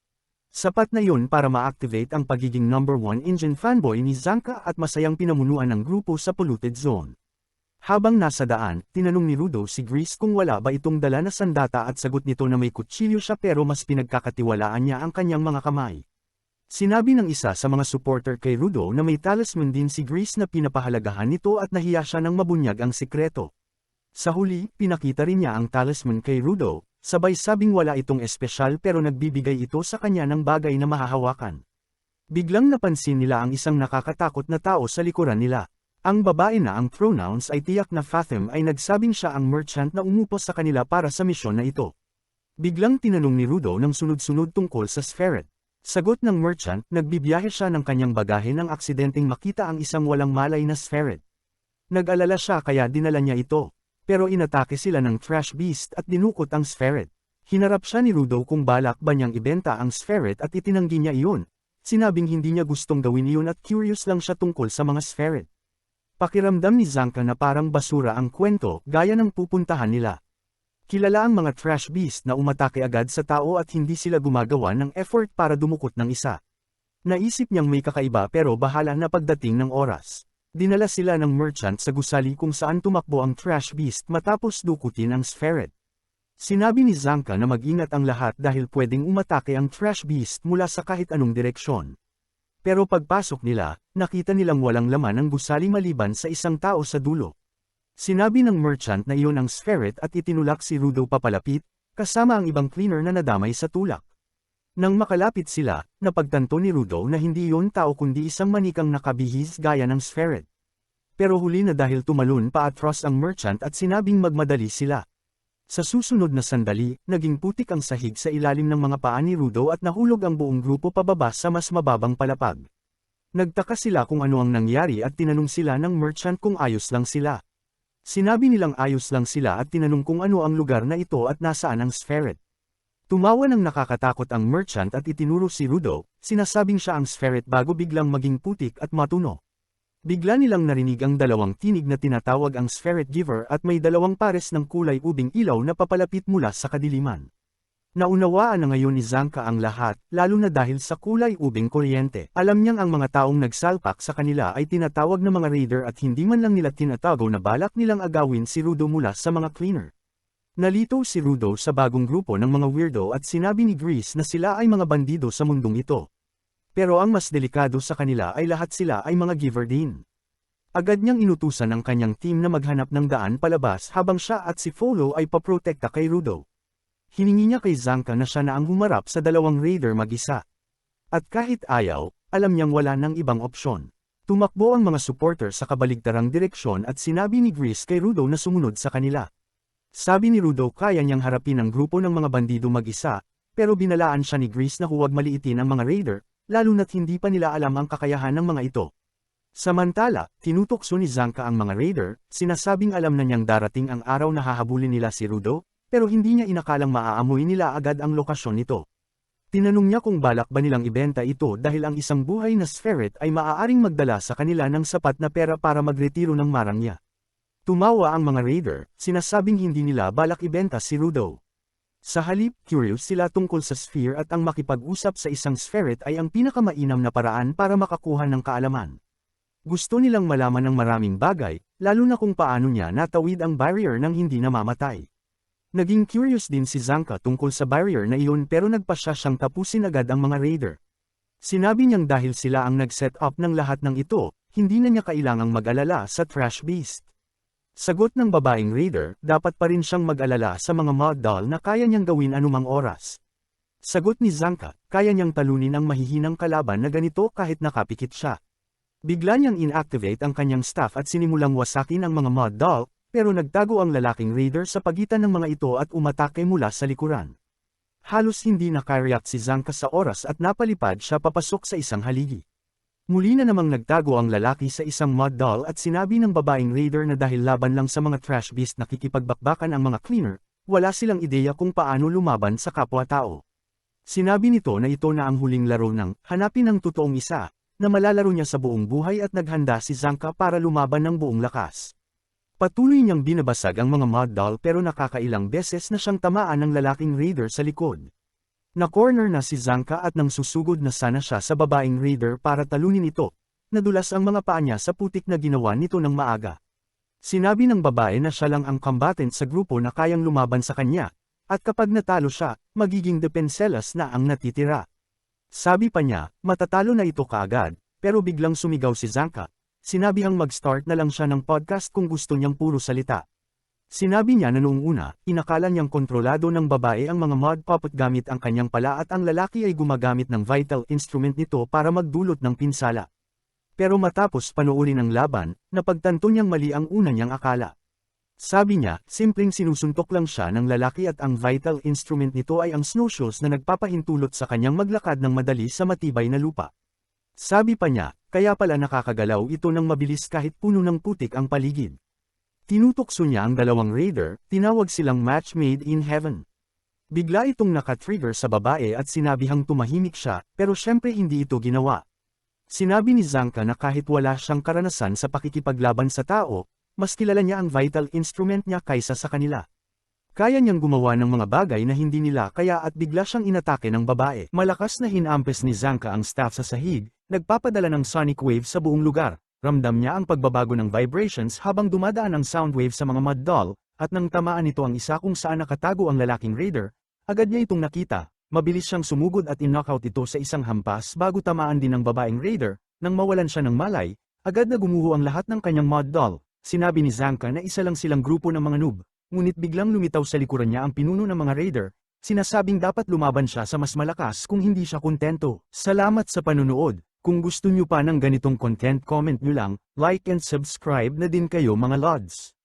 Sapat na yun para ma-activate ang pagiging number 1 Injun fanboy ni Zanka at masayang pinamunuan ng grupo sa polluted zone. Habang nasa daan, tinanong ni Rudo si Grease kung wala ba itong dala na sandata at sagot nito na may kutsilyo siya pero mas pinagkakatiwalaan niya ang kanyang mga kamay. Sinabi ng isa sa mga supporter kay Rudo na may talisman din si Grease na pinapahalagahan nito at nahiya siya ng mabunyag ang sikreto. Sa huli, pinakita rin niya ang talisman kay Rudo, sabay sabing wala itong espesyal pero nagbibigay ito sa kanya ng bagay na mahahawakan. Biglang napansin nila ang isang nakakatakot na tao sa likuran nila. Ang babae na ang pronouns ay tiyak na Fathom ay nagsabing siya ang merchant na umupo sa kanila para sa misyon na ito. Biglang tinanong ni Rudo ng sunod-sunod tungkol sa Spheret. Sagot ng merchant, nagbibiyahe siya ng kanyang bagahe nang aksidenteng makita ang isang walang malay na Spheret. Nag-alala siya kaya dinala niya ito. Pero inatake sila ng trash beast at dinukot ang Spheret. Hinarap siya ni Rudo kung balak ba niyang ibenta ang Spheret at itinanggi niya iyon. Sinabing hindi niya gustong gawin iyon at curious lang siya tungkol sa mga Spheret. Pakiramdam ni Zanka na parang basura ang kwento gaya ng pupuntahan nila. Kilala ang mga trash beast na umatake agad sa tao at hindi sila gumagawa ng effort para dumukot ng isa. Naisip niyang may kakaiba pero bahala na pagdating ng oras. Dinala sila ng merchant sa gusali kung saan tumakbo ang trash beast matapos dukutin ang Spheret. Sinabi ni Zanka na mag-ingat ang lahat dahil pwedeng umatake ang trash beast mula sa kahit anong direksyon. Pero pagpasok nila, nakita nilang walang laman ang gusali maliban sa isang tao sa dulo. Sinabi ng merchant na iyon ang Spheret at itinulak si Rudo papalapit, kasama ang ibang cleaner na nadamay sa tulak. Nang makalapit sila, napagtanto ni Rudo na hindi iyon tao kundi isang manikang nakabihis gaya ng Spheret. Pero huli na dahil tumalon pa atras ang merchant at sinabing magmadali sila. Sa susunod na sandali, naging putik ang sahig sa ilalim ng mga paa ni Rudo at nahulog ang buong grupo pababa sa mas mababang palapag. Nagtaka sila kung ano ang nangyari at tinanong sila ng merchant kung ayos lang sila. Sinabi nilang ayos lang sila at tinanong kung ano ang lugar na ito at nasaan ang Spheret. Tumawa ng nakakatakot ang merchant at itinuro si Rudo, sinasabing siya ang Spheret bago biglang maging putik at matuno. Bigla nilang narinig ang dalawang tinig na tinatawag ang Spirit Giver at may dalawang pares ng kulay ubing ilaw na papalapit mula sa kadiliman. Naunawaan na ngayon ni Zanka ang lahat, lalo na dahil sa kulay ubing kuryente. Alam niyang ang mga taong nagsalpak sa kanila ay tinatawag na mga raider at hindi man lang nila tinatago na balak nilang agawin si Rudo mula sa mga cleaner. Nalito si Rudo sa bagong grupo ng mga weirdo at sinabi ni Grease na sila ay mga bandido sa mundong ito. Pero ang mas delikado sa kanila ay lahat sila ay mga giver din. Agad niyang inutusan ang kanyang team na maghanap ng daan palabas habang siya at si Folo ay paprotekta kay Rudo. Hiningi niya kay Zanka na siya na ang humarap sa dalawang raider mag-isa. At kahit ayaw, alam niyang wala nang ibang opsyon. Tumakbo ang mga supporter sa kabaligtarang direksyon at sinabi ni Grease kay Rudo na sumunod sa kanila. Sabi ni Rudo kaya niyang harapin ang grupo ng mga bandido mag-isa, pero binalaan siya ni Grease na huwag maliitin ang mga raider, lalo na't hindi pa nila alam ang kakayahan ng mga ito. Samantala, tinutokso ni Zanka ang mga raider, sinasabing alam na niyang darating ang araw na hahabulin nila si Rudo, pero hindi niya inakalang maaamoy nila agad ang lokasyon nito. Tinanong niya kung balak ba nilang ibenta ito dahil ang isang buhay na spirit ay maaaring magdala sa kanila ng sapat na pera para magretiro ng marang niya. Tumawa ang mga raider, sinasabing hindi nila balak ibenta si Rudo. Sa halip, curious sila tungkol sa sphere at ang makipag-usap sa isang spirit ay ang pinakamainam na paraan para makakuha ng kaalaman. Gusto nilang malaman ng maraming bagay, lalo na kung paano niya natawid ang barrier ng hindi namamatay. Naging curious din si Zanka tungkol sa barrier na iyon pero nagpasya siyang tapusin agad ang mga raider. Sinabi niyang dahil sila ang nag-set up ng lahat ng ito, hindi na niya kailangang mag-alala sa trash beast. Sagot ng babaeng raider, dapat pa rin siyang mag-alala sa mga mod doll na kaya niyang gawin anumang oras. Sagot ni Zanka, kaya niyang talunin ang mahihinang kalaban na ganito kahit nakapikit siya. Bigla niyang inactivate ang kanyang staff at sinimulang wasakin ang mga mod doll, pero nagtago ang lalaking raider sa pagitan ng mga ito at umatake mula sa likuran. Halos hindi nakareact si Zanka sa oras at napalipad siya papasok sa isang haligi. Muli na namang nagtago ang lalaki sa isang mod doll at sinabi ng babaeng raider na dahil laban lang sa mga trash beast na kikipagbakbakan ang mga cleaner, wala silang ideya kung paano lumaban sa kapwa-tao. Sinabi nito na ito na ang huling laro ng hanapin ang totoong isa, na malalaro niya sa buong buhay at naghanda si Zanka para lumaban ng buong lakas. Patuloy niyang binabasag ang mga mod doll pero nakakailang beses na siyang tamaan ng lalaking raider sa likod. Na-corner na si Zanka at nang susugod na sana siya sa babaeng raider para talunin ito, nadulas ang mga paa niya sa putik na ginawa nito ng maaga. Sinabi ng babae na siya lang ang combatant sa grupo na kayang lumaban sa kanya, at kapag natalo siya, magiging depenselas na ang natitira. Sabi pa niya, matatalo na ito kaagad, pero biglang sumigaw si Zanka. Sinabihang mag-start na lang siya ng podcast kung gusto niyang puro salita. Sinabi niya na noong una, inakala niyang kontrolado ng babae ang mga mod puppet gamit ang kanyang pala at ang lalaki ay gumagamit ng vital instrument nito para magdulot ng pinsala. Pero matapos panoorin ang laban, napagtanto niyang mali ang una niyang akala. Sabi niya, simpleng sinusuntok lang siya ng lalaki at ang vital instrument nito ay ang snowshoes na nagpapahintulot sa kanyang maglakad ng madali sa matibay na lupa. Sabi pa niya, kaya pala nakakagalaw ito ng mabilis kahit puno ng putik ang paligid. Tinutokso niya ang dalawang raider, tinawag silang match made in heaven. Bigla itong nakatrigger sa babae at sinabihang tumahimik siya, pero syempre hindi ito ginawa. Sinabi ni Zanka na kahit wala siyang karanasan sa pakikipaglaban sa tao, mas kilala niya ang vital instrument niya kaysa sa kanila. Kaya niyang gumawa ng mga bagay na hindi nila kaya at bigla siyang inatake ng babae. Malakas na hinampes ni Zanka ang staff sa sahig, nagpapadala ng sonic wave sa buong lugar. Ramdam niya ang pagbabago ng vibrations habang dumadaan ang sound wave sa mga mud doll, at nang tamaan nito ang isa kung saan nakatago ang lalaking raider, agad niya itong nakita. Mabilis siyang sumugod at in-knockout ito sa isang hampas bago tamaan din ng babaeng raider. Nang mawalan siya ng malay, agad na gumuho ang lahat ng kanyang mud doll. Sinabi ni Zanka na isa lang silang grupo ng mga noob. Ngunit biglang lumitaw sa likuran niya ang pinuno ng mga raider, sinasabing dapat lumaban siya sa mas malakas kung hindi siya kontento. Salamat sa panunood. Kung gusto nyo pa ng ganitong content, comment nyo lang, like and subscribe na din kayo mga lods.